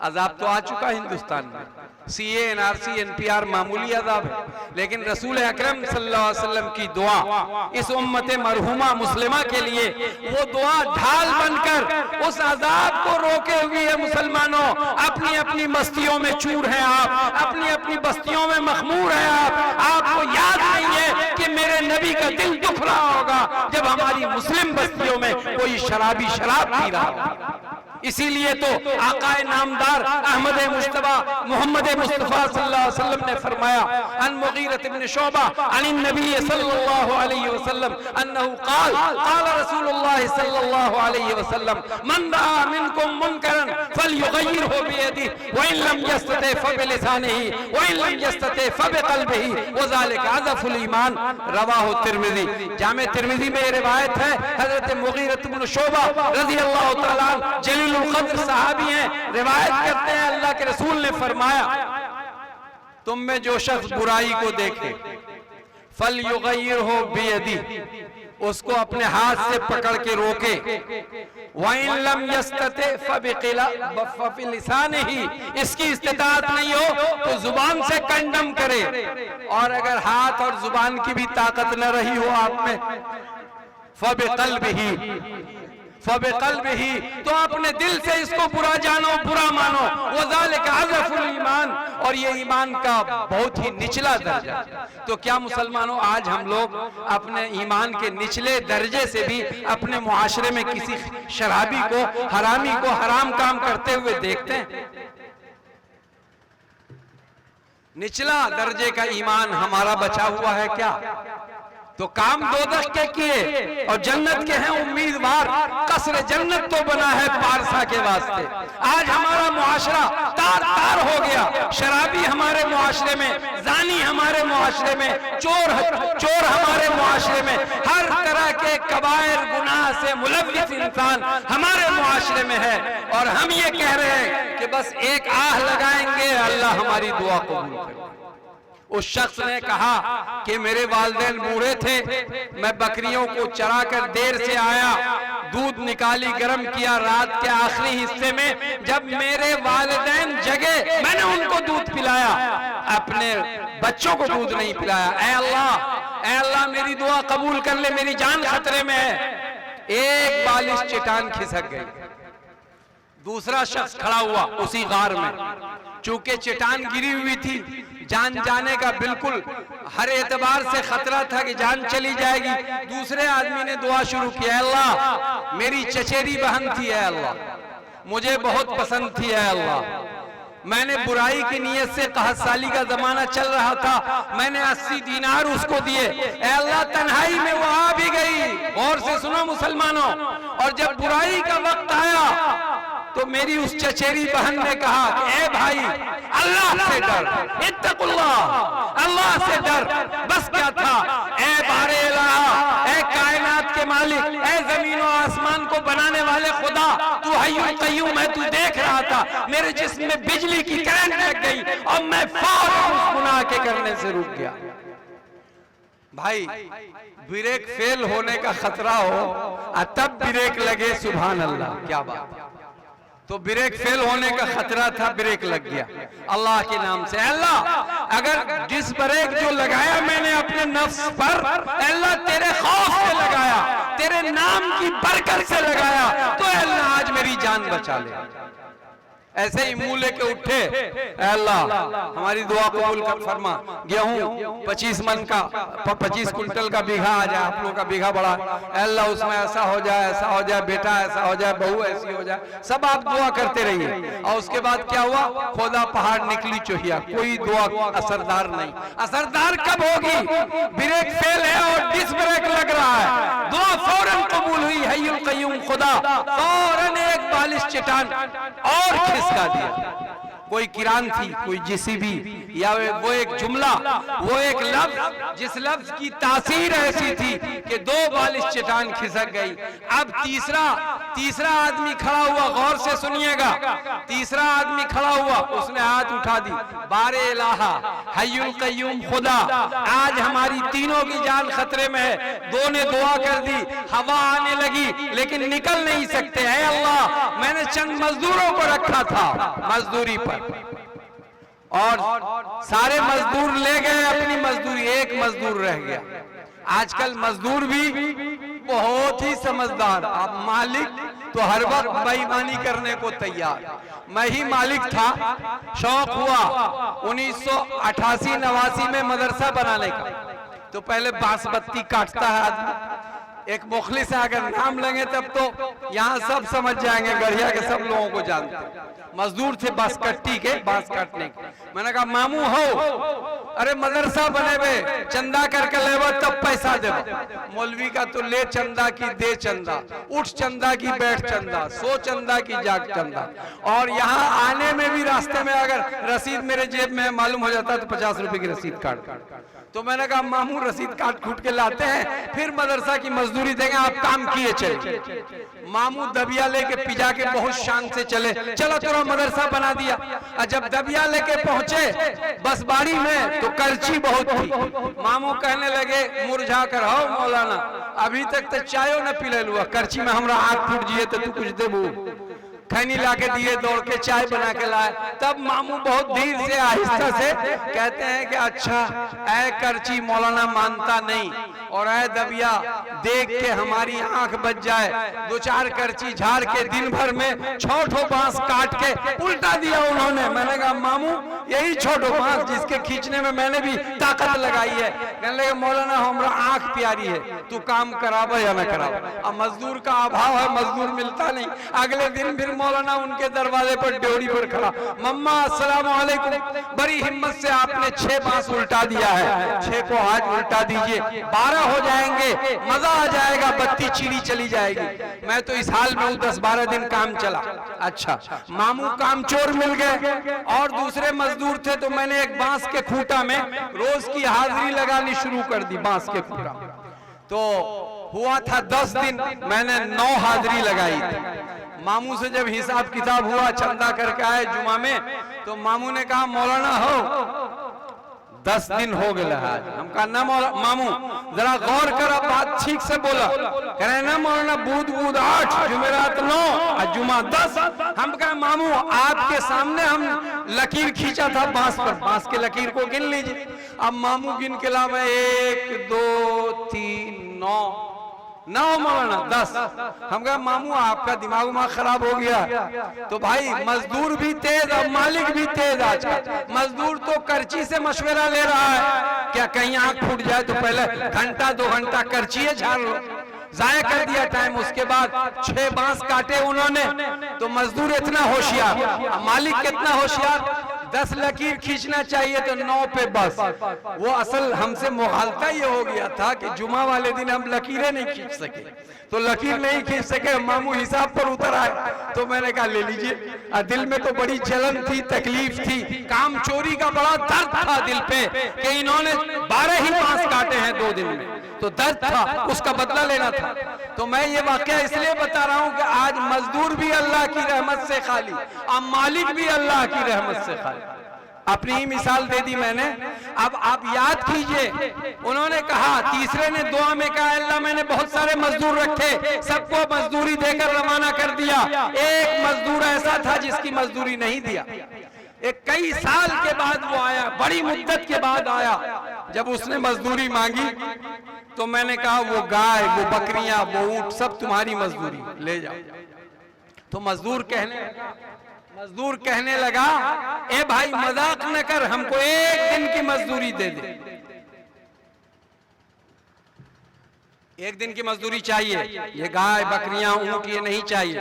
अजाब तो आ चुका हिंदुस्तान में, सीए, एनआरसी, एनपीआर मामूली अजाब है, लेकिन रसूल अकरम सल्लल्लाहु अलैहि वसल्लम की दुआ इस उम्मत मरहुमा मुस्लिमा के लिए, वो दुआ ढाल बनकर उस अजाब को रोके हुए है। मुसलमानों, अपनी अपनी बस्तियों में चूर हैं आप, अपनी अपनी बस्तियों में मखमूर हैं आप। आपको याद नहीं है कि मेरे नबी का दिल दुख रहा होगा जब हमारी मुस्लिम बस्तियों में कोई शराबी शराब पी रहा होगा। इसीलिए तो आकाए नामदार अहमद मुश्तबा मोहम्मद मुस्तफा सल्लल्लाहु अलैहि वसल्लम ने फरमाया, अन मुगीरत इब्न शुबा अन नबी सल्लल्लाहु अलैहि वसल्लम अन्नहु क़ाल क़ाल रसूलुल्लाह सल्लल्लाहु अलैहि वसल्लम मन रआ मिनकुम मुनकरन फलयुग़य्यिरहु बियदिही व इन लम यस्तति फबिलिसानिही व इन लम यस्तति फबिक़ल्बिही व ज़ालिका अज़फुल ईमान। रवाहु तिर्मिज़ी। जामे तिर्मिज़ी में रिवायत है, हज़रत मुगीरत इब्न शुबा रज़ियल्लाहु तआला जलीलुल क़द्र सहाबी हैं, रिवायत करते हैं अल्लाह के रसूल ने फरमाया, तुम में जो शख्स बुराई को देखे फलयुग़य्यिरहु बियदिही, उसको अपने हाथ से पकड़ के रोके, वइन लम यस्तति फबिलिसानिही, इसकी इस्तिताअत नहीं हो तो जुबान से कंडम करे, और अगर हाथ और जुबान की भी ताकत न रही हो आप में, फबिक़ल्बिही, तो अपने दिल से इसको बुरा जानो, बुरा मानो। वज़ालिका अज़फुल ईमान, और ये ईमान का बहुत ही निचला दर्जा। तो क्या मुसलमानों, आज हम लोग अपने ईमान के निचले दर्जे से भी अपने मुआशरे में किसी शराबी को, हरामी को हराम काम करते हुए देखते हैं? निचला दर्जे का ईमान हमारा बचा हुआ है क्या? तो काम दोज़ख के किए और जन्नत के हैं उम्मीदवार, कसर जन्नत तो बना है पारसा के वास्ते। आज हमारा मुआशरा तार तार हो गया, शराबी हमारे मुआशरे में, जानी हमारे मुआशरे में, चोर हमारे मुआशरे में, हर तरह के कबायर गुनाह से मुलव्विस इंसान हमारे मुआशरे में है। और हम ये कह रहे हैं कि बस एक आह लगाएंगे, अल्लाह हमारी दुआ कबूल करे। उस शख्स ने कहा कि मेरे वालिदैन बूढ़े थे, मैं बकरियों को चरा कर देर से आया, दूध निकाली, गर्म किया, रात के आखिरी हिस्से में जब मेरे वालिदैन जगे, मैंने उनको दूध पिलाया, अपने बच्चों को दूध नहीं पिलाया। ऐ अल्लाह मेरी दुआ कबूल कर ले, मेरी जान खतरे में है। एक बालिश चट्टान खिसक गई। दूसरा शख्स खड़ा हुआ उसी गार में, चूंकि चट्टान गिरी हुई थी, जान जाने का बिल्कुल हर एतबार से खतरा था कि जान चली जाएगी। दूसरे आदमी ने दुआ शुरू किया, अल्लाह मेरी चचेरी बहन थी, है अल्लाह मुझे बहुत पसंद थी, है अल्लाह मैंने बुराई की नीयत से, कहत साली का जमाना चल रहा था, मैंने 80 दीनार उसको दिए, ऐ अल्लाह तन्हाई में वो आ भी गई। गौर से सुनो मुसलमानों, और जब बुराई का वक्त आया तो मेरी उस चचेरी बहन ने कहा, ए भाई अल्लाह से डर, इत्तकुल्लाह, अल्लाह से डर। बस क्या था, ए बारे इलाहा, ए कायनात के मालिक, ए जमीन और आसमान को बनाने वाले खुदा, तू हय्युल कय्यूम है, तू देख रहा था मेरे जिस्म में बिजली की करंट लग गई और मैं फौरन उस गुनाह के करने से रुक गया। भाई ब्रेक फेल होने का खतरा हो और तब ब्रेक लगे, सुभान अल्लाह, क्या बात। तो ब्रेक फेल होने का खतरा था, ब्रेक लग गया अल्लाह के नाम से। अल्लाह अगर जिस ब्रेक जो लगाया मैंने अपने नफ्स पर, अल्लाह तेरे खौफ से लगाया, तेरे नाम की बरकत से लगाया, तो अल्लाह आज मेरी जान बचा ले। ऐसे ही मुंह लेके उठे, अल्लाह हमारी दुआ कबूल कर फरमा। गेहूं 25 मन का 25 कुंटल का बीघा आ जाए, आप लोगों का बीघा बड़ा, अल्लाह उसमें ऐसा हो जाए, ऐसा हो जाए, बेटा ऐसा हो जाए, बहू ऐसी हो जाए, सब आप दुआ करते रहिए। और उसके बाद क्या हुआ, खोदा पहाड़ निकली चोहिया, कोई दुआ असरदार नहीं। असरदार कब होगी, ब्रेक फेल है और डिस ब्रेक लग रहा है, दुआ फौरन कबूल हुई। हय्युल कय्यूम खुदा फौरन एक बालिश चट्टान और खिसका दिया। कोई किरान थी, कोई जीसीबी, या वो एक जुमला, वो एक लफ्ज, जिस लफ्ज की तासीर ऐसी थी कि 2 बालिश चट्टान खिसक गई। अब तीसरा आदमी खड़ा हुआ, गौर से सुनिएगा, तीसरा आदमी खड़ा हुआ, उसने हाथ उठा दी, बारे इलाहा हय्युल कय्यूम खुदा, आज हमारी तीनों की जान खतरे में है। 2 ने दुआ कर दी, हवा आने लगी लेकिन निकल नहीं सकते। है अल्लाह, मैंने चंद मजदूरों को रखा था मजदूरी पर, और सारे मजदूर ले गए अपनी मजदूरी, एक मजदूर रह गया। आजकल मजदूर भी बहुत ही समझदार, अब मालिक तो हर वक्त बेईमानी करने को तैयार। मैं ही मालिक था, शौक हुआ 1988-89 में मदरसा बनाने का, तो पहले बांसबत्ती काटता है आदमी। एक मुखलिस है, अगर नाम लेंगे तब तो यहाँ सब समझ जाएंगे, गढ़िया के सब लोगों को जानते हैं। मजदूर थे बांसकट्टी के, बांस काटने के। मैंने कहा मामू हो, अरे मदरसा बने चंदा करके लेवा तब पैसा देवा। मौलवी का तो ले चंदा की दे चंदा, उठ चंदा की बैठ चंदा, सो चंदा की जाग चंदा। और यहाँ आने में भी रास्ते में अगर रसीद मेरे जेब में मालूम हो जाता तो 50 रुपए की रसीद काट। तो मैंने कहा मामू रसीद काट खूट के लाते हैं, फिर मदरसा की मजदूरी देंगे, आप काम किए चले। मामू दबिया लेके पिजा के बहुत शान से चले, चलो तेरा मदरसा बना दिया। और जब दबिया लेके पहुंचे बसबाड़ी में तो करची बहुत थी। मामू कहने लगे मुरझा कर, हो मौलाना अभी तक तो चायो न पिले लुआ, करची में हमरा हाथ फूट जिए तो तू कुछ देबू। खैनी लाके दिए, दौड़ के चाय बना के लाए। तब मामू बहुत धीर से आहिस्ता से कहते हैं कि अच्छा ऐ करची मौलाना मानता नहीं, और ऐ दबिया देख के हमारी आंख बच जाए, 2-4 करची झाड़ के दिन भर में 6 बांस काट के उल्टा दिया उन्होंने। मैंने कहा मामू यही 6 बांस जिसके खींचने में मैंने भी ताकत लगाई है। कहने लगे मौलाना हमारा आंख प्यारी है, तू काम करावा या ना करावा। अब मजदूर का अभाव है, मजदूर मिलता नहीं। अगले दिन फिर मौलाना उनके दरवाजे पर ड्योरी पर खड़ा, मम्मा अस्सलाम वालेकुम, बड़ी हिम्मत से आपने 6 बांस उल्टा दिया है, 6 को आज उल्टा दीजिए, 12 हो जाएंगे, मजा आ जाएगा, बत्ती चिड़ी चली जाएगी। मैं तो इस हाल में हूँ, 10-12 दिन काम चला। अच्छा मामू काम चोर मिल गए और दूसरे मजदूर थे, तो मैंने एक बांस के खूंटा में रोज की हाजिरी लगानी शुरू कर दी। बांस के खूंटा तो हुआ था 10 दिन, मैंने 9 हाजिरी लगाई थी। मामू से जब हिसाब किताब हुआ, चंदा करके आए जुमा में, तो मामू ने कहा मौलाना हो 10 दिन हो गए आज। हम कहा ना मामू जरा गौर कर, बात ठीक से बोला। कह रहे ना मौलाना बुध 8, जुमेरात 9 और जुमा 10। हम कहा मामू आपके सामने हम लकीर खींचा था बांस पर, बांस के लकीर को गिन लीजिए। अब मामू गिन के ला, 1 2 3 9 मौलाना 10। हम कहा मामू आपका दिमाग खराब हो गया। तो भाई मजदूर भी तेज और मालिक भी तेज। आजकल मजदूर तो करची से मशवरा ले रहा है, क्या कहीं आंख फूट जाए तो पहले घंटा 2 घंटा करची झाड़ लो, जाया कर दिया टाइम। उसके बाद 6 बांस काटे उन्होंने। तो मजदूर इतना होशियार, मालिक कितना होशियार, 10 लकीर खींचना चाहिए तो 9 पे बस। वो असल हमसे मुगालता ये हो गया था कि जुमा वाले दिन हम लकीरें नहीं खींच सके, तो लकीर नहीं खींच सके, मामू हिसाब पर उतर आए। तो मैंने कहा ले लीजिए। दिल में तो बड़ी जलन थी, तकलीफ थी, काम चोरी का बड़ा दर्द था दिल पे कि इन्होंने 12 ही मांस काटे हैं 2 दिन में, तो दर्द था, उसका बदला लेना था। तो मैं ये वाकया इसलिए बता रहा हूं कि आज मजदूर भी अल्लाह की रहमत से खाली, अब मालिक भी अल्लाह की रहमत से खाली। अपनी ही मिसाल दे दी मैंने। अब आप याद कीजिए, उन्होंने कहा, तीसरे ने दुआ में कहा, अल्लाह मैंने बहुत सारे मजदूर रखे, सबको मजदूरी देकर रवाना कर दिया, एक मजदूर ऐसा था जिसकी मजदूरी नहीं दिया। एक कई साल के बाद वो आया, बड़ी मुद्दत के बाद आया। जब उसने मजदूरी मांगी तो मैंने कहा वो गाय, वो बकरियां, वो ऊंट सब तुम्हारी मजदूरी, ले जाओ। तो मजदूर कहने लगा, ए भाई मजाक न कर, हमको 1 दिन की मजदूरी दे दे, 1 दिन की मजदूरी चाहिए, ये गाय बकरियां ऊंट ये नहीं चाहिए।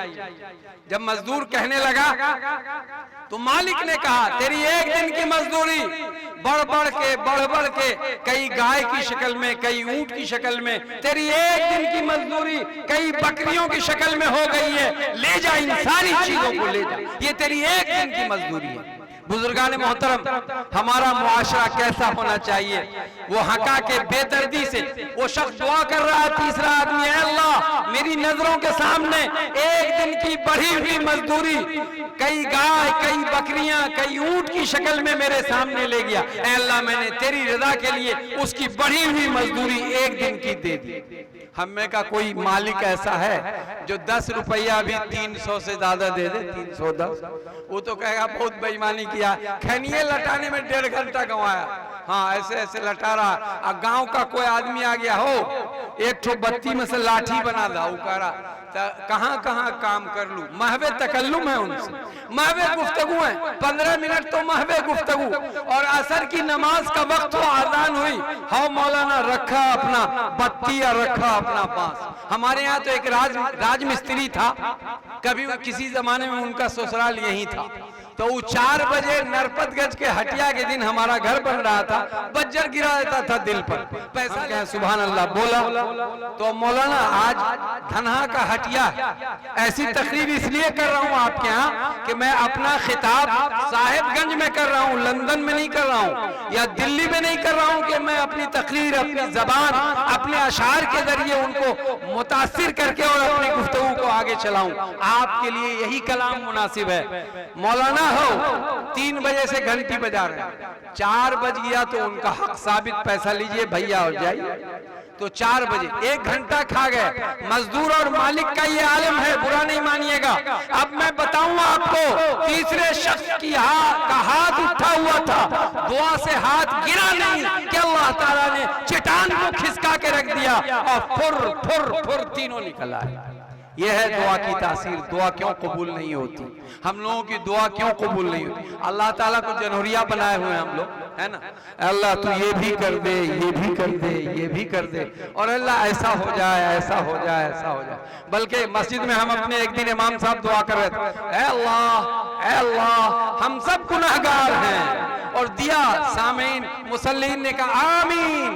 जब मजदूर कहने लगा तो मालिक ने कहा, तेरी 1 दिन की मजदूरी बढ़ बढ़ के कई गाय की शक्ल में, कई ऊंट की शक्ल में, तेरी 1 दिन की मजदूरी कई बकरियों की शक्ल में हो गई है, ले जा इन सारी चीजों को ले जा, ये तेरी 1 दिन की मजदूरी है। बुजुर्गान मोहतरम, हमारा मुआशरा कैसा होना चाहिए? वो हका के बेदर्दी से वो शख्स दुआ कर रहा है, तीसरा आदमी, है अल्लाह मेरी नजरों के सामने 1 दिन की बढ़ी हुई मजदूरी कई गाय, कई बकरियां, कई ऊंट की शक्ल में मेरे सामने ले गया, ऐ अल्लाह मैंने तेरी रजा के लिए उसकी बढ़ी हुई मजदूरी 1 दिन की दे दी। हमें का कोई मालिक ऐसा है जो 10 रुपया भी 300 से ज्यादा दे दे? 310, वो तो कहेगा बहुत बेईमानी किया, खैनिये लटाने में 1.5 घंटा गंवाया, हाँ ऐसे ऐसे लटा रहा। अब गांव का कोई आदमी आ गया हो, एक ठो बत्ती में से लाठी बना दा, वो कह रहा कहाँ कहाँ काम कर लूं, महवे तकल्लुम है उनसे, महवे गुफ्तगू है, 15 मिनट तो महवे गुफ्तगू, और असर की नमाज का वक्त हो, आजान हुई, हाँ मौलाना रखा अपना बत्ती या रखा अपना बांस। हमारे यहाँ तो एक राजमिस्त्री था, कभी किसी जमाने में उनका ससुराल यही था, तो वो 4 बजे नरपतगंज के हटिया के दिन हमारा घर बन रहा था, बज्जर गिरा देता था दिल पर, पैसा क्या सुभान अल्लाह बोला तो मौलाना आज धनहा का हटिया। ऐसी तकरीर इसलिए कर रहा हूँ आपके यहाँ कि मैं अपना खिताब साहिबगंज में कर रहा हूँ, लंदन में नहीं कर रहा हूँ या दिल्ली में नहीं कर रहा हूँ कि मैं अपनी तकरीर, अपनी जबान, अपने अशार के जरिए उनको मुतासिर करके और अपनी गुफ्तगू को आगे चलाऊं। आपके लिए यही कलाम मुनासिब है। मौलाना हो 3 बजे से घंटी बजा रहे हैं, 4 बज गया तो उनका हक साबित पैसा लीजिए भैया और जाइए, तो 4 बजे 1 घंटा खा गए। मजदूर और मालिक का ये आलम है, बुरा नहीं मानिएगा। अब मैं बताऊंगा आपको, तीसरे शख्स की का हाथ उठा हुआ था, दुआ से हाथ गिरा नहीं कि अल्लाह ताला ने चट्टान को खिसका के रख दिया और फुर फुर फुर तीनों निकल आए। यह है दुआ की तासीर। दुआ क्यों कबूल नहीं होती? हम लोगों की दुआ क्यों कबूल नहीं होती? अल्लाह ताला को जनहरिया बनाए हुए हम लोग, है ना, अल्लाह तू ये भी कर दे, ये भी कर दे, ये भी कर दे, और अल्लाह ऐसा हो जाए, ऐसा हो जाए, ऐसा हो जाए। बल्कि मस्जिद में हम अपने एक दिन इमाम साहब दुआ कर रहे थे, ऐ अल्लाह हम सब गुनाहगार हैं, और दिया सामीन मुसल्लीन ने कहा आमीन,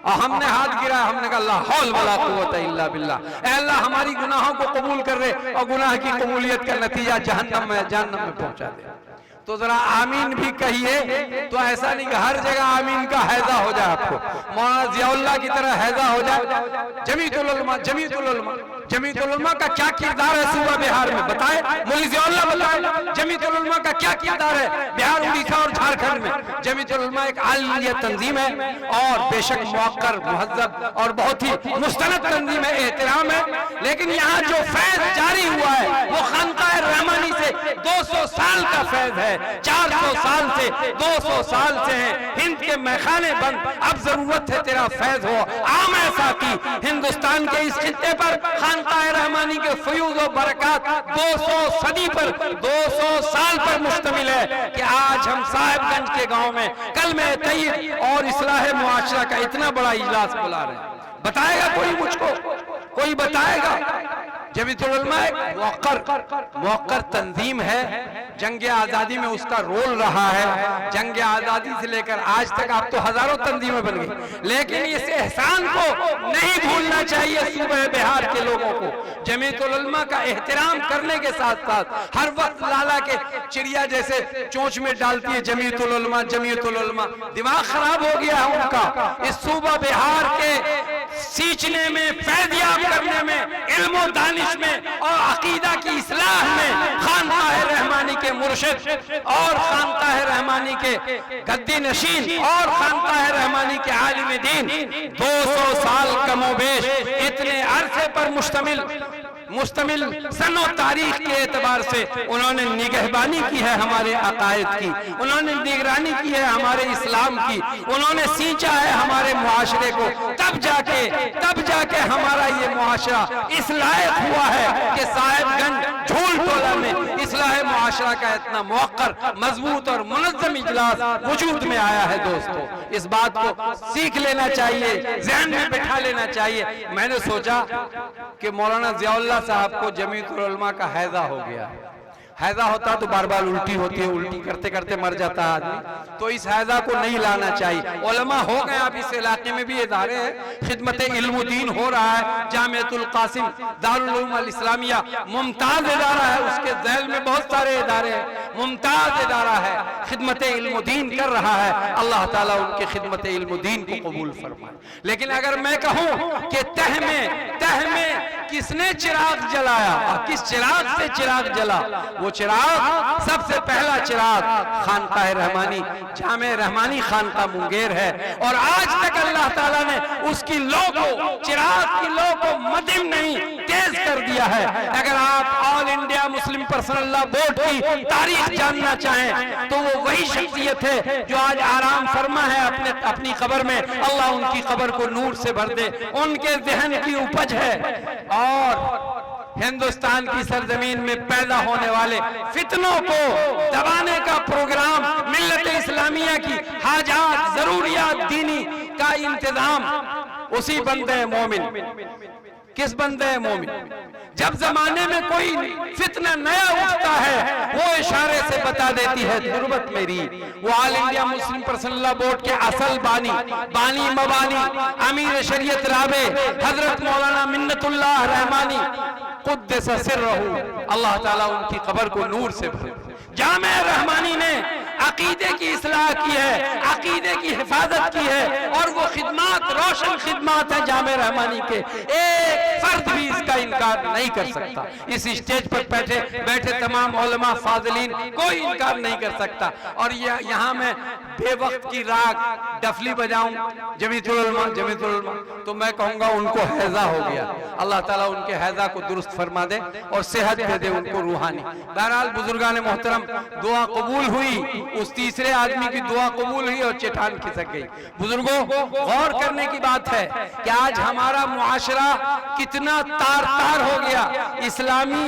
और हमने हाथ गिरा, हमने कहा ला हौल वला कुव्वत इल्ला बिल्लाह, ऐ अल्लाह हमारी गुनाहों को कबूल कर दे और गुनाह की कबूलियत का नतीजा जहन्नम में पहुंचा दे। तो जरा आमीन भी कहिए, तो ऐसा नहीं कि हर जगह आमीन का हैजा हो जाए आपको, मौलाना जियाउल्लाह की तरह हैजा हो जाए। जमीयतुल उलमा का क्या किरदार है सूबा बिहार में, बताए मौलाना जियाउल्लाह बताए। जमीयतुल उलमा का क्या किरदार है बिहार, उड़ीसा और झारखंड में? जमीयतुल उलमा एक आलिया तंजीम है और बेशक मुअक्कर, मुहज्जब और बहुत ही मुस्तनद तंजीम है, एहतराम है, लेकिन यहाँ जो फैज जारी हुआ है वो खानकाह रहमानी से 200 साल का फैज है, 400 साल से 200 साल से है। हिंद के मैखाने बंद, अब जरूरत है तेरा फैज हो आम ऐसा की। हिंदुस्तान के इस खित्ते पर खानकाह रहमानी के फयूज और बरकत 200 सदी पर, 200 साल पर मुश्तमिल है कि आज हम साहिबगंज के गांव में कलमे तय्यब और इस्लाह मुआशरा का इतना बड़ा इजलास बुला रहे हैं। बताएगा कोई मुझको? कोई बताएगा? जमीयतुल उलमा एक मौक़र तंजीम है, जंग आज़ादी में उसका रोल रहा है। जंग आज़ादी से लेकर आज तक आप तो हजारों तंजीमें बन गई, लेकिन इस एहसान को नहीं भूलना चाहिए सूबे बिहार के लोगों को। जमीयतुल उलमा का एहतराम करने के साथ साथ हर वक्त लाला के चिड़िया जैसे चोंच में डालती है जमीयतुल उलमा, जमीयतुल उलमा। दिमाग खराब हो गया है उनका। इस सूबा बिहार के सींचने में, फैज़याब करने में, इल्म और दानिश में और अकीदा की इस्लाह में खानकाह रहमानी के मुर्शिद और खानकाह रहमानी के गद्दी नशीन और खानकाह रहमानी के आलिम दीन 200 साल कमोबेश इतने अरसे पर मुश्तमिल सनो तारीख के एतबार से उन्होंने निगहबानी की है हमारे अकायद की, उन्होंने निगरानी की है हमारे इस्लाम की, उन्होंने सींचा है हमारे मुआशरे को। तब जाके हमारा ये मुआशरा इस लायक हुआ है कि साहिबगंज झूल टोला में इस्लाह मुआशरा का इतना मौक़र, मजबूत और मुनज़्ज़म इजलास वजूद में आया है। दोस्तों, इस बात को सीख लेना चाहिए, ज़हन में बिठा लेना चाहिए। मैंने सोचा कि मौलाना ज़ियाउल्लाह साहब को जमीयतुल उलमा का हैजा हो गया। हैजा होता तो बार बार उल्टी होती है, उल्टी करते करते मर जाता है आदमी, तो इस हैजा को नहीं लाना चाहिए। उलमा हो गए, अब इस इलाके में भी इदारे हैं, खिदमत इल्मुद्दीन हो रहा है, जामियतुल कासिम दारुल उलूम अल इस्लामिया मुमताज इदारा है, उसके ज़ैल में बहुत सारे इदारे हैं, मुमताज इदारा है, खिदमत इल्मुद्दीन कर रहा है। अल्लाह ताला उनके खिदमत इल्मुद्दीन को कबूल फरमाए। लेकिन अगर मैं कहूँ कि तह में किसने चिराग जलाया और किस चिराग से चिराग जला, वो चिराग सबसे पहला चिराग खानकाह रहमानी जामे रहमानी खानका मुंगेर है। और आज तक अल्लाह ताला ने उसकी लो को, चिराग की लो को मदिम नहीं तेज कर दिया है। अगर आप all India Muslim personal law board की तारीख जानना चाहें तो वो वही शख्सियत है जो आज आराम फरमा है अपनी कब्र में। अल्लाह उनकी कब्र को नूर से भर दे, उनके ज़हन की उपज है। और हिंदुस्तान की सरजमीन में पैदा होने वाले फितनों को दबाने का प्रोग्राम, मिल्लत इस्लामिया की हाजात जरूरियात दीनी का इंतजाम उसी बंदे मोमिन। किस बंदे मोमिन? जब जमाने में कोई फितना नया उठता है वो इशारे से बता देती है तुरबत मेरी। वो all India Muslim personal law board के असल बानी मबानी अमीर शरीयत राबे हजरत मौलाना मिन्नतुल्लाह रहमानी कुद्दस सिर्रहू, अल्लाह ताला उनकी कब्र को नूर से भरे। जामे रहमानी ने अकीदे की इस्लाह की है, अकीदे की हिफाजत की है, और वो खिदमात रोशन खिदमात है जामे रहमानी के। एक फर्द भी इसका इनकार नहीं कर सकता। इस स्टेज पर बैठे तमाम उलमा फाजिलीन कोई इनकार नहीं कर सकता। और यहाँ मैं बेवक्त की राग डफली बजाऊं जमीयतुल उलमा, तो मैं कहूँगा उनको हैजा हो गया। अल्लाह ताला उनके हैजा को दुरुस्त फरमा दे और सेहत दे दे उनको रूहानी। बहरहाल बुजुर्गान मोहतरम, दुआ कबूल हुई, उस तीसरे आदमी की दुआ कबूल हुई और चट्टान खिसक गई। बुजुर्गों, गौर करने की बात है कि आज हमारा मुआशरा कितना तार हो गया। इस्लामी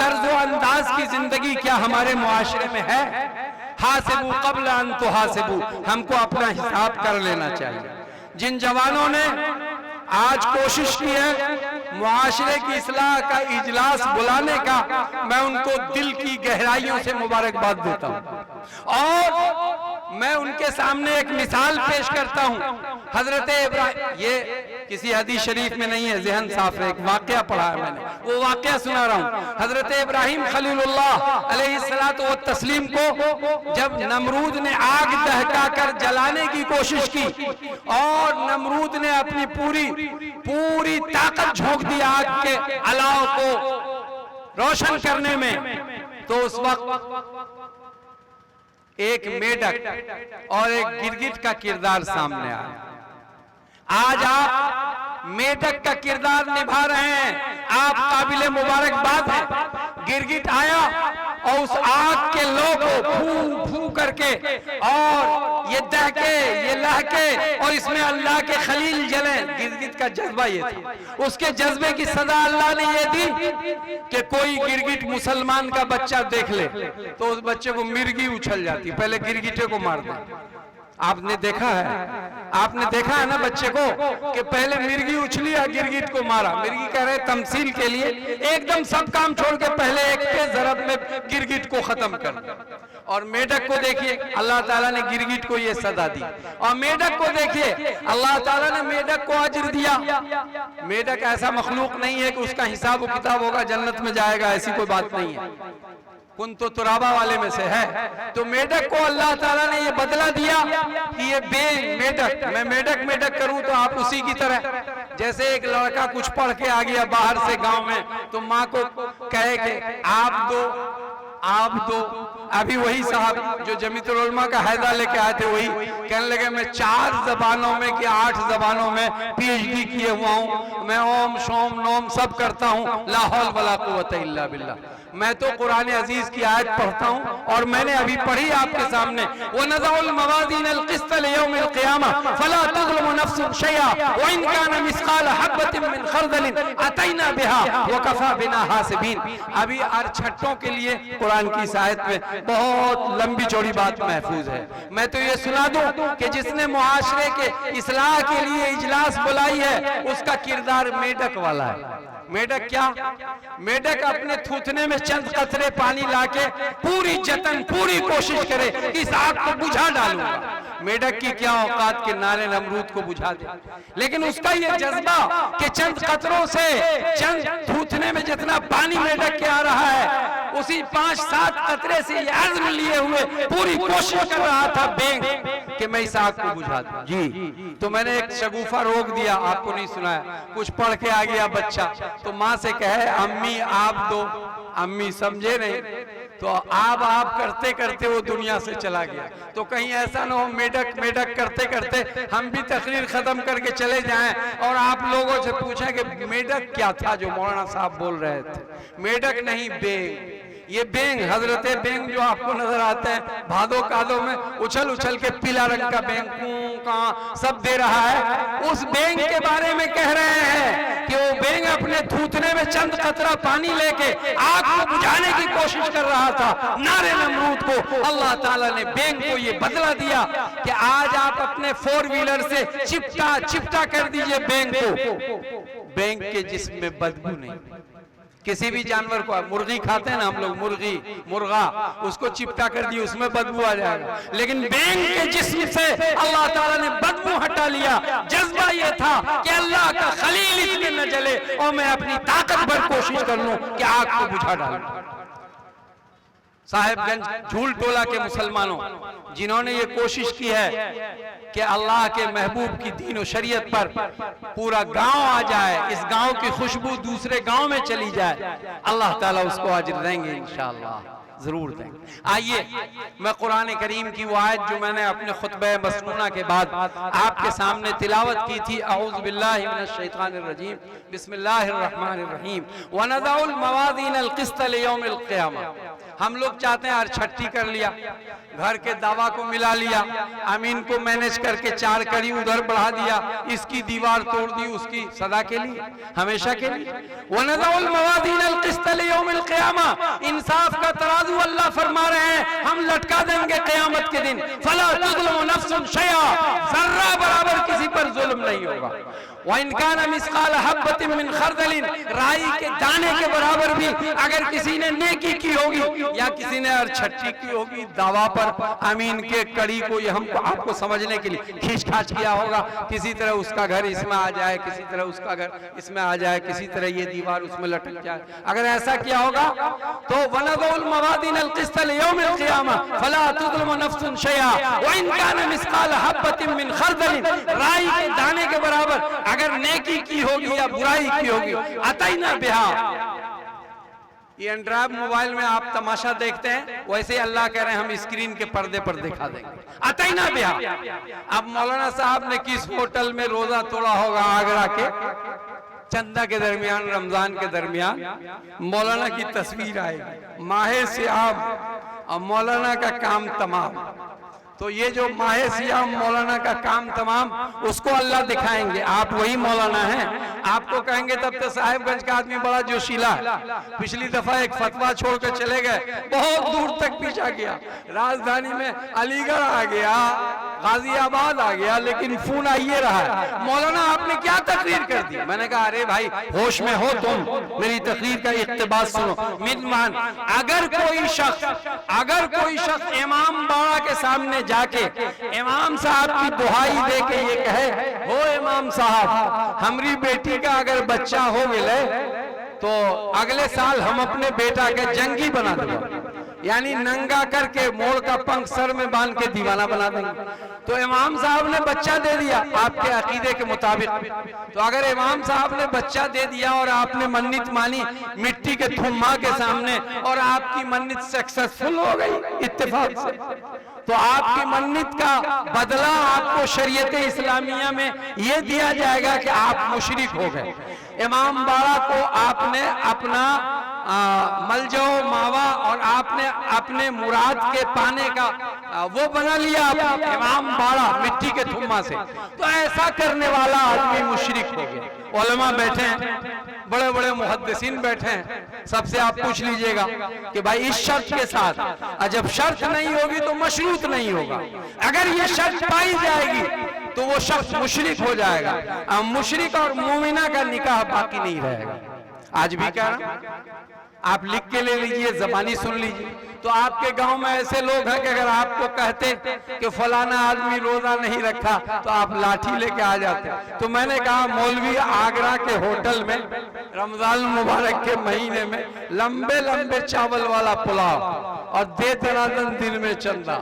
तर्ज अंदाज की जिंदगी क्या हमारे मुआशरे में है? हासिबू क़ब्ल अन तुहासिबू, हमको अपना हिसाब कर लेना चाहिए। जिन जवानों ने आज कोशिश की है मुआशरे की इस्लाह का इजलास बुलाने का, मैं उनको दिल की गहराइयों से मुबारकबाद देता हूँ। और मैं उनके सामने एक मिसाल पेश करता हूँ। हजरत इब्राहिम, ये किसी हदीस शरीफ में नहीं है, जहन साफ है, एक वाकया पढ़ा है मैंने, वो वाकया सुना रहा हूँ। हजरत इब्राहिम खलीलुल्लाह अलैहिस्सलातु व तस्लीम को जब नमरूद ने आग दहका कर जलाने की कोशिश की और नमरूद ने अपनी पूरी ताकत झोंक दी आग के अलाव को रोशन करने में, तो उस वक्त एक मेढक और एक गिरगिट का किरदार सामने आया। आज आप मेढक का किरदार निभा रहे हैं, आप काबिले मुबारकबाद हैं। गिरगिट आया और उस आग के लो को फू फू करके और ये दहके ये लहके और इसमें अल्लाह के खलील जले। गिरगिट का जज्बा ये था। उसके जज्बे की सजा अल्लाह ने ये दी कि कोई गिरगिट मुसलमान का बच्चा देख ले तो उस बच्चे को मिर्गी उछल जाती, पहले गिरगिटे को मार दे। आपने देखा है ना बच्चे को कि पहले मिर्गी उछली या गिरगिट को मारा। मिर्गी कह रहे तमसील के लिए एकदम सब काम छोड़ के पहले एक के ज़रब में गिरगिट को खत्म कर। और मेढक को देखिए, अल्लाह ताला ने गिरगिट को ये सदा दी। और मेढक को देखिए, अल्लाह ताला ने मेढक को अजर दिया। मेढक ऐसा मखलूक नहीं है कि उसका हिसाब व किताब होगा, जन्नत में जाएगा, ऐसी कोई बात नहीं है। कुन तो तुराबा वाले में से है। तो मेढक को अल्लाह ताला ने ये बदला दिया कि ये मेढक, मैं मेढक करूं तो आप उसी की तरह। जैसे एक लड़का कुछ पढ़ के आ गया बाहर से गांव में, तो माँ को कहे कि आप दो। अभी वही साहब जो जमीयतुल उलमा का हैदा लेके आए थे, वही कहने लगे मैं 4 ज़बानों में कि 8 ज़बानों में PhD किए हुआ हूँ, मैं ओम शोम नोम सब करता हूँ, ला हौल वला कुव्वत इल्ला बिल्लाह। मैं तो कुरान अजीज की आयत पढ़ता हूँ और मैंने अभी पढ़ी आपके सामने, वो नज़उल मवाज़ीन अल क़िस्त लियौमिल क़ियामा फला तुज़लमु नफ्सुन शैआ व इन कान मिस्क़ाल हब्बतिन मिन खर्दलिन अतैना बिहा व कफ़ा बिना हासिबीन। अभी अरछट्टों के लिए कुरान की इस आयत में बहुत लंबी चौड़ी बात महफूज है। मैं तो ये सुना दूं कि जिसने मुआशरे के इस्लाह के लिए इजलास बुलाई है, उसका किरदार मेढक वाला है। मेढक क्या? मेढक अपने थूथने में चंद कतरे पानी लाके पूरी कोशिश करे कि इस आग को बुझा डालूंगा। मेढक की क्या औकात के नारे नमरूद को बुझा दे, लेकिन उसका ये जज्बा कि चंद कतरों से, चंद थूथने में जितना पानी मेढक के आ रहा है, उसी 5-7 कतरे से ये अज़्म लिए हुए पूरी कोशिश कर रहा था बेंग कि मैं इस आग को बुझा दूं। जी, तो मैंने एक शगुफा रोक दिया, आपको नहीं सुनाया। कुछ पढ़ के आ गया बच्चा, तो माँ से कहे अम्मी आप दो, अम्मी समझे नहीं, तो आप करते करते वो दुनिया से चला गया। तो कहीं ऐसा ना हो मेढक करते करते हम भी तकरीर खत्म करके चले जाएं और आप लोगों से पूछें कि मेढक क्या था जो मौलाना साहब बोल रहे थे। मेढक नहीं, बेंग। ये बेंग, हजरत बेंग जो आपको नजर आते हैं भादो कादो में उछल के पीला रंग का बेंग कहाँ सब दे रहा है, उस बेंग के बारे में कह रहे हैं कि वो बेंग अपने थूथने में चंद कतरा पानी लेके आग को बुझाने की कोशिश कर रहा था। नारे नमरूद को अल्लाह ताला ने बेंग को ये बदला दिया कि आज आप अपने 4 व्हीलर से चिपटा कर दीजिए बेंग को। बेंग के जिस्म में बदबू नहीं। किसी भी जानवर को, मुर्गी खाते हैं ना हम लोग, मुर्गा, उसको चिपटा कर दिए उसमें बदबू आ जाएगा, लेकिन बेंग के जिस्म से अल्लाह ताला ने बदबू हटा लिया। जज्बा ये था कि अल्लाह का खलील इसमें न जले और मैं अपनी ताकत भर कोशिश कर लूं कि आग को बुझा डालूं। साहिबगंज झूल टोला के मुसलमानों जिन्होंने ये कोशिश की है कि अल्लाह के महबूब की दीन और शरीयत पर पूरा गांव आ जाए, इस गांव की खुशबू दूसरे गांव में चली जाए, अल्लाह ताला उसको अजर देंगे इंशाअल्लाह, जरूर देंगे। आइए मैं कुरान करीम की वो आयत जो मैंने अपने खुतबे मसनूना के बाद आपके सामने तिलावत की थी, अऊज़ु बिल्लाहि मिनश शैतानिर रजीम, बिस्मिल्लाहिर रहमानिर रहीम, व नज़उल मवाज़ीनल क़िस्त लियौमिल क़ियामा। हम लोग चाहते हैं अरछट्टी कर लिया, घर के दावा को मिला लिया, अमीन को मैनेज करके 4 कड़ी उधर बढ़ा दिया, इसकी दीवार तोड़ दी, उसकी सदा के लिए, हमेशा के लिए। व नज़उल मवाज़ीनल क़िस्त लियौमिल क़ियामा, इंसाफ का तराजू अल्लाह फरमा रहे हैं हम लटका देंगे क़यामत के दिन। फला तुज़लमु नफ्सुन शैआ, जर्रा बराबर किसी पर जुल्म नहीं होगा। व इन कान मिस्क़ाल हब्बतिन मिन खर्दलिन, राई के दाने के बराबर भी अगर किसी ने नेकी की होगी या किसी ने अरछट्टी की होगी, दावा पर अमीन के कड़ी को ये हमको आपको समझने के लिए खींच किया होगा, किसी तरह उसका घर इसमें आ जाए, किसी तरह उसका घर इसमें आ जाए, किसी तरह ये दीवार उसमें लटक जाए। अगर ऐसा किया होगा तो वनज़उल मवाज़ीनल क़िस्त लियौमिल क़ियामा फला तुज़लमु नफ्सुन शैआ व इन कान मिस्क़ाल हब्बतिन मिन खर्दलिन, राई के दाने के बराबर अगर नेकी की होगी या बुराई की होगी, अतैना बिहा। ये एंड्रॉइड मोबाइल में आप तमाशा देखते हैं, वैसे ही अल्लाह कह रहे हैं हम स्क्रीन के पर्दे पर दिखा देंगे, अतैना बिहा। अब मौलाना साहब ने किस होटल में रोजा तोड़ा होगा आगरा के चंदा के दरमियान, रमजान के दरमियान मौलाना की तस्वीर आएगी, माहे सियाम और मौलाना का काम तमाम। तो ये जो माहे सियाम मौलाना का काम तमाम, उसको अल्लाह दिखाएंगे, आप वही मौलाना हैं। आपको कहेंगे तब तो साहिबगंज का आदमी बड़ा जोशीला है, पिछली दफा एक फतवा छोड़ कर चले गए, बहुत दूर तक पीछा किया, राजधानी में अलीगढ़ आ गया, गाजियाबाद आ गया, लेकिन फोन आइए रहा है, मौलाना आपने क्या तकरीर कर दी। मैंने कहा अरे भाई होश में हो तुम, मेरी तकरीर का इक्तिबास सुनो। मिदमान, अगर कोई शख्स इमाम बाड़ा के सामने जाके इमाम साहब की दुहाई दे के ये कहे, हो इमाम साहब हमारी बेटी का अगर बच्चा हो गए तो अगले साल हम अपने बेटा के जंगी बना देंगे, यानी नंगा करके मोड़ का पंख सर में बांध के दीवाना बना देंगे। तो इमाम साहब ने बच्चा दे दिया आपके अकीदे के मुताबिक, तो अगर इमाम साहब ने बच्चा दे दिया और आपने मन्नत मानी मिट्टी के थुम्मा के सामने और आपकी मन्नत सक्सेसफुल हो गई इत्तेफाक से, तो आपकी मन्नत का बदला आपको शरीयत इस्लामिया में यह दिया जाएगा कि आप मुशरिक हो गए। इमाम बाड़ा को आपने अपना मलजो मावा और आपने अपने मुराद के पाने का वो बना लिया इमाम बाड़ा मिट्टी के थुम्मा से, तो ऐसा करने वाला आदमी मुशरिक हो गया। उलमा बैठे हैं, बड़े बड़े मुहद्दिसीन बैठे हैं, सबसे आप पूछ लीजिएगा कि भाई इस शर्त के साथ, जब शर्त नहीं होगी तो मशरूत नहीं होगा, अगर ये शर्त पाई जाएगी तो वो शख्स मुशरिक हो जाएगा। मुशरिक और मोमिना का निकाह बाकी नहीं रहेगा। आज भी कह रहा, आप लिख के ले लीजिए, जबानी सुन लीजिए। तो आपके गांव में ऐसे लोग हैं कि अगर आपको कहते कि फलाना आदमी रोजा नहीं रखा तो आप लाठी लेके आ जाते। तो मैंने कहा मौलवी आगरा के होटल में रमजान मुबारक के महीने में लंबे लंबे चावल वाला पुलाव और दे दनादन दिन में चंदा,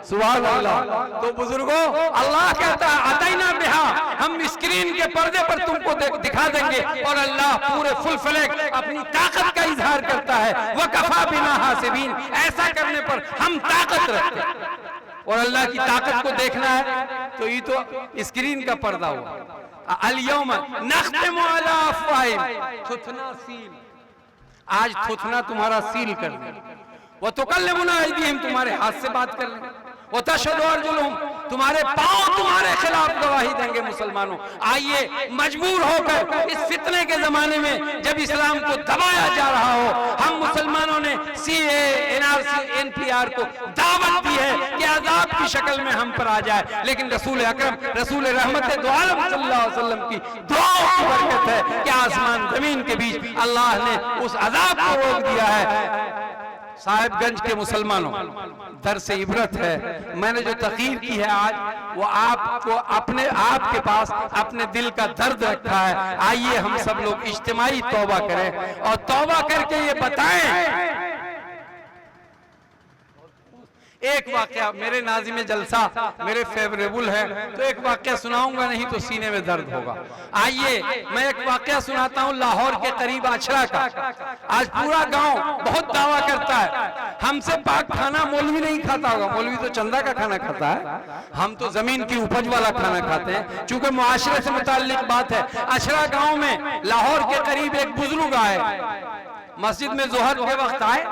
सुभान अल्लाह। तो बुजुर्गों, अल्लाह कहता है अतैना बिहा, हम स्क्रीन के पर्दे पर तुमको दिखा देंगे, और अल्लाह पूरे फुल फ्लैग अपनी ताकत का इजहार करता है, वह कफा बिना हासिबीन, ऐसा करने पर हम ताकत रखते हैं। और अल्लाह की ताकत को देखना है तो ये तो स्क्रीन का पर्दा हुआ। अल-यौम नख्तिमु अला अफ़वाहिहिम, थुथना सील, आज थुथना तुम्हारा सील कर देंगे, वो तुकल्लिमुना अयदीहिम, तुम्हारे हाथ से बात कर लेंगे, वो तशहदु अर्जुलुहुम, तुम्हारे पांव तुम्हारे खिलाफ गवाही देंगे। मुसलमानों, आइए मजबूर होकर इस फितने के जमाने में जब इस्लाम को दबाया जा रहा हो, हम मुसलमानों ने सीए, एनआरसी, एनपीआर को दावत दी है कि अज़ाब की शक्ल में हम पर आ जाए, लेकिन रसूल अकरम, रसूल रहमत दो आलम सल्लल्लाहु अलैहि वसल्लम की दुआ की बरकत है कि आसमान जमीन के बीच अल्लाह ने उस अज़ाब को रोक दिया है। साहिबगंज के मुसलमानों, दर से इबरत है, मैंने जो तकरीर की है आज, वो आपको अपने आप के पास अपने दिल का दर्द रखा है। आइए हम सब लोग इज्तिमाई तौबा करें और तौबा करके ये बताएं। एक वाकया, मेरे नाज़िम जलसा मेरे फेवरेबल है तो एक वाकया सुनाऊंगा, नहीं तो सीने में दर्द होगा। आइए मैं एक वाकया सुनाता हूँ लाहौर के करीब आछड़ा का। आज पूरा गांव बहुत दावा करता है हमसे पाक खाना मौलवी नहीं खाता होगा, मौलवी तो चंदा का खाना खाता है, हम तो जमीन की उपज वाला खाना खाते हैं। चूंकि मुआशरे से मुताल्लिक बात है, आछड़ा गांव में लाहौर के करीब एक बुजुर्ग आए, मस्जिद में जोहर के वक्त आए,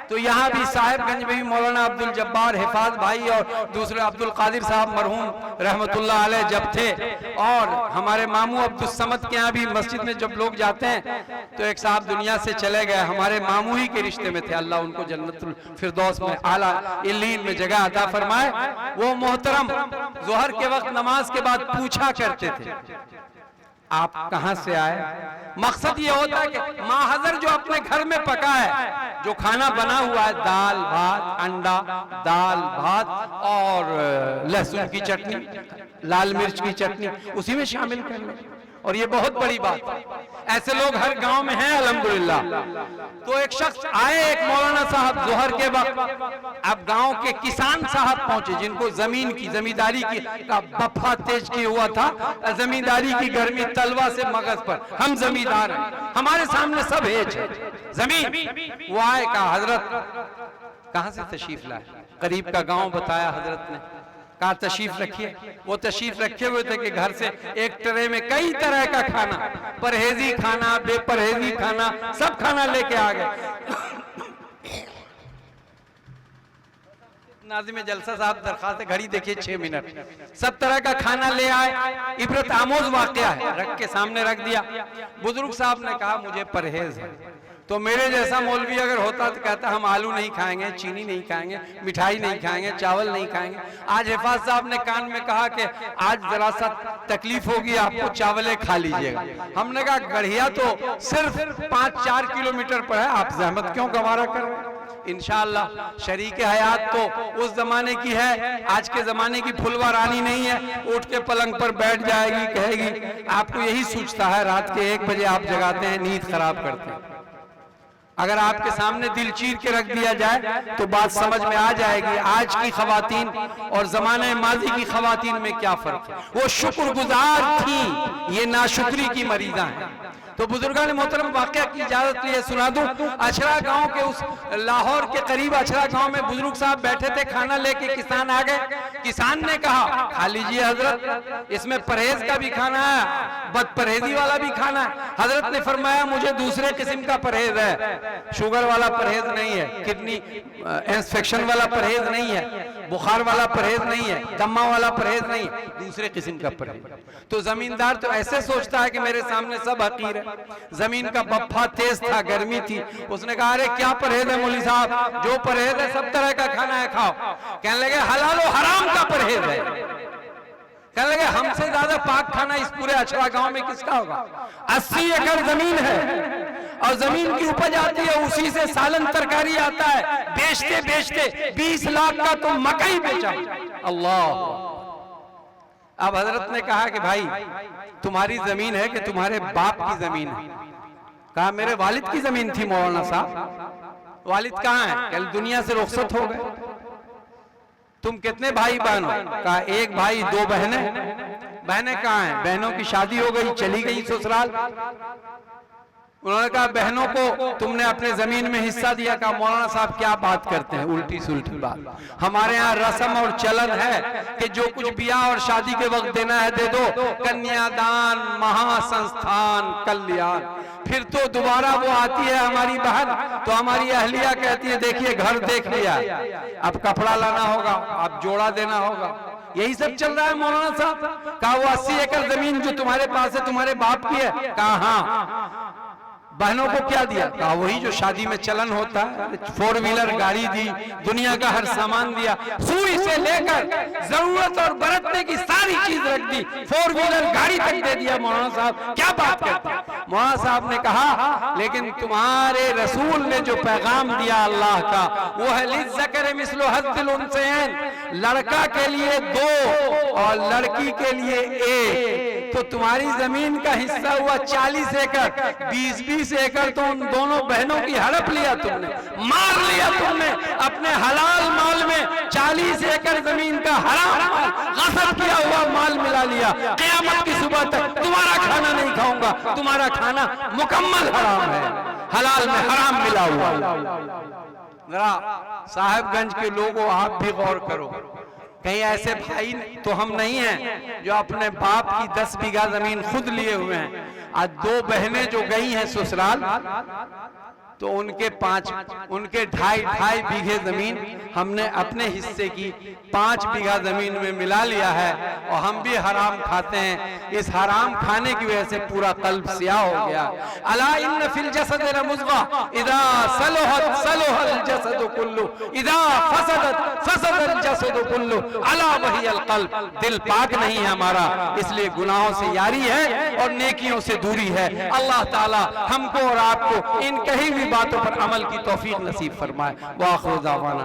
तो यहाँ भी साहिबगंज में भी मौलाना अब्दुल जब्बार हिफाज भाई और दूसरे अब्दुल कादिर साहब मरहूम रहमतुल्लाह अलैह जब थे, और हमारे मामू अब्दुल समद के यहाँ भी मस्जिद में जब लोग जाते हैं तो एक साहब दुनिया से चले गए, हमारे मामू ही के रिश्ते में थे, अल्लाह उनको जन्नतुल फिरदौस में आला इल्लीन में जगह अता फरमाए। वो मोहतरम जोहर के वक्त नमाज के बाद पूछा करते थे आप कहां से आए। मकसद ये होता है कि माहज़र जो अपने घर में पका है, जो खाना बना हुआ है, दाल भात, अंडा, दाल भात और लहसुन की चटनी, लाल मिर्च की चटनी, उसी में शामिल कर लें। और ये बहुत बड़ी बात है, ऐसे लोग हर गांव में हैं अल्हम्दुलिल्लाह। तो एक शख्स आए, एक मौलाना साहब जोहर के वक्त, अब गांव के किसान साहब पहुंचे जिनको जमीन की जमींदारी की का बफा तेज किया हुआ था, जमींदारी की गर्मी तलवा से मगज पर, हम जमींदार हैं, हमारे सामने सब हेज है जमीन। वो आए, कहा हजरत कहां से तशरीफ लाए, करीब का गांव बताया हजरत ने, कहा तशरीफ रखिए। वो तशरीफ रखे हुए थे कि घर से एक ट्रे में कई तरह का खाना, परहेजी खाना, बेपरहेजी खाना, सब खाना लेके आ गए। नाज़िम जलसा साहब दरखास्त घड़ी देखिए 6 मिनट, सब तरह का खाना ले आए, इबरत आमोज वाकया है, रख के सामने रख दिया। बुजुर्ग साहब ने कहा मुझे परहेज है, तो मेरे जैसा मौलवी अगर होता तो कहता हम आलू नहीं खाएंगे, चीनी नहीं खाएंगे, मिठाई नहीं खाएंगे, चावल नहीं खाएंगे। आज हिफाज साहब ने कान में कहा कि आज जरा सा तकलीफ होगी आपको, चावलें खा लीजिएगा। हमने कहा गढ़िया तो सिर्फ 5-4 किलोमीटर पर है, आप जहमत क्यों गवारा कर रहे हैं। इंशाअल्लाह शरीक हयात तो उस जमाने की है, आज के जमाने की फुलवा रानी नहीं है, उठ के पलंग पर बैठ जाएगी, कहेगी आपको यही सूझता है, रात के 1 बजे आप जगाते हैं, नींद खराब करते हैं। अगर आपके सामने दिल चीर के रख दिया जाए तो बात समझ में आ जाएगी आज की खवातीन और जमाने माजी की खवातीन में क्या फर्क है। वो शुक्रगुजार थी, ये नाशुक्री की मरीजा हैं। तो बुजुर्गान मोहतरम वाकया की इजाजत लिए सुना दूं। अछरा गांव के उस लाहौर के करीब अछरा गांव में बुजुर्ग साहब बैठे थे, खाना लेके किसान आ गए। किसान ने कहा खा लीजिए हजरत, इसमें परहेज का भी खाना है, बदपरहेजी वाला भी खाना है। हजरत ने फरमाया मुझे दूसरे किस्म का परहेज है, शुगर वाला परहेज नहीं है, किडनी इंफेक्शन वाला परहेज नहीं है, बुखार वाला परहेज नहीं है, दम्मा वाला परहेज नहीं है, दूसरे किस्म का परहेज। तो जमींदार तो ऐसे सोचता है कि मेरे सामने सब हकीर है। जमीन का बफ्फा तेज था, गर्मी थी, उसने कहा अरे क्या परहेज है मौलवी साहब, जो परहेज है सब तरह का खाना है खाओ। कहने लगे हलाल और हराम का परहेज है। कहने लगे हमसे ज्यादा पाक खाना इस पूरे अछरा गांव में किसका होगा। 80 एकड़ जमीन है और जमीन की उपज आती है, उसी से सालन तरकारी आता है, बेचते बेचते 20 लाख का तो मकई बेचा। अल्लाह। अब हजरत ने कहा कि भाई तुम्हारी जमीन है कि तुम्हारे बाप की जमीन है। कहा मेरे वालिद की जमीन थी मौलाना साहब। वालिद कहाँ है? कल दुनिया से रुखसत हो गए। तुम कितने भाई बहन हो? कहा 1 भाई 2 बहनें। बहनें कहाँ हैं? बहनों की शादी हो गई, चली गई ससुराल। उन्होंने कहा बहनों को तुमने अपने जमीन में हिस्सा दिया। कहा मौलाना साहब क्या बात करते हैं, उल्टी सुल्टी बात। हमारे यहाँ रस्म और चलन है कि जो कुछ ब्याह और शादी के वक्त देना है दे दो, कन्यादान महासंस्थान कल्याण। फिर तो दोबारा वो आती है हमारी बहन, तो हमारी अहलिया कहती है देखिए घर देख लिया, अब कपड़ा लाना होगा, अब जोड़ा देना होगा। यही सब चल रहा है मौलाना साहब। कहा वो 80 एकड़ जमीन जो तुम्हारे पास है तुम्हारे बाप की है? कहा हाँ। बहनों को क्या दिया? कहा वही जो शादी में चलन होता है, 4 व्हीलर गाड़ी दी, दुनिया का हर सामान दिया, सुई से लेकर जरूरत और बरतने की सारी चीज रख दी, 4 व्हीलर गाड़ी तक दे दिया। मौलाना साहब क्या बात करते हैं? मौलाना साहब ने कहा लेकिन तुम्हारे रसूल ने जो पैगाम दिया अल्लाह का, वो है लिज़्ज़कर मिस्लु हज़्ज़िल उन्सयैन, लड़का के लिए 2 और लड़की के लिए 1। तो तुम्हारी जमीन का हिस्सा हुआ 40 एकड़, 20-20 एकड़ तो उन दोनों बहनों की हड़प लिया तुमने, मार लिया तुमने। अपने हलाल माल में 40 एकड़ जमीन का हराम माल, गसब किया हुआ माल मिला लिया। क़यामत की सुबह तक तुम्हारा खाना नहीं खाऊंगा, तुम्हारा खाना मुकम्मल हराम है, हलाल में हराम मिला हुआ। जरा साहिबगंज के लोगों आप भी गौर करो, कहीं ऐसे भाई तो हम नहीं हैं जो अपने बाप की 10 बीघा जमीन खुद लिए हुए हैं। आज 2 बहनें जो गई हैं ससुराल, तो उनके 2.5 बीघे जमीन हमने अपने हिस्से की 5 बीघा जमीन में मिला लिया है, और हम भी हराम खाते हैं। इस हराम खाने की वजह से पूरा कल्ब स्याह हो गया। अला इन्न फिल जसद लमुज़ग़ा इज़ा सलहत सलहल जसद कुल्लु इज़ा फसदत फसदल जसद कुल्लु अला वहियल क़ल्ब। दिल पाक नहीं है हमारा, इसलिए गुनाहों से यारी है और नेकियों से दूरी है। अल्लाह ताला हमको और आपको इन कहीं भी बातों पर अमल की तौफीक नसीब फरमाए। व आखिर दावाना।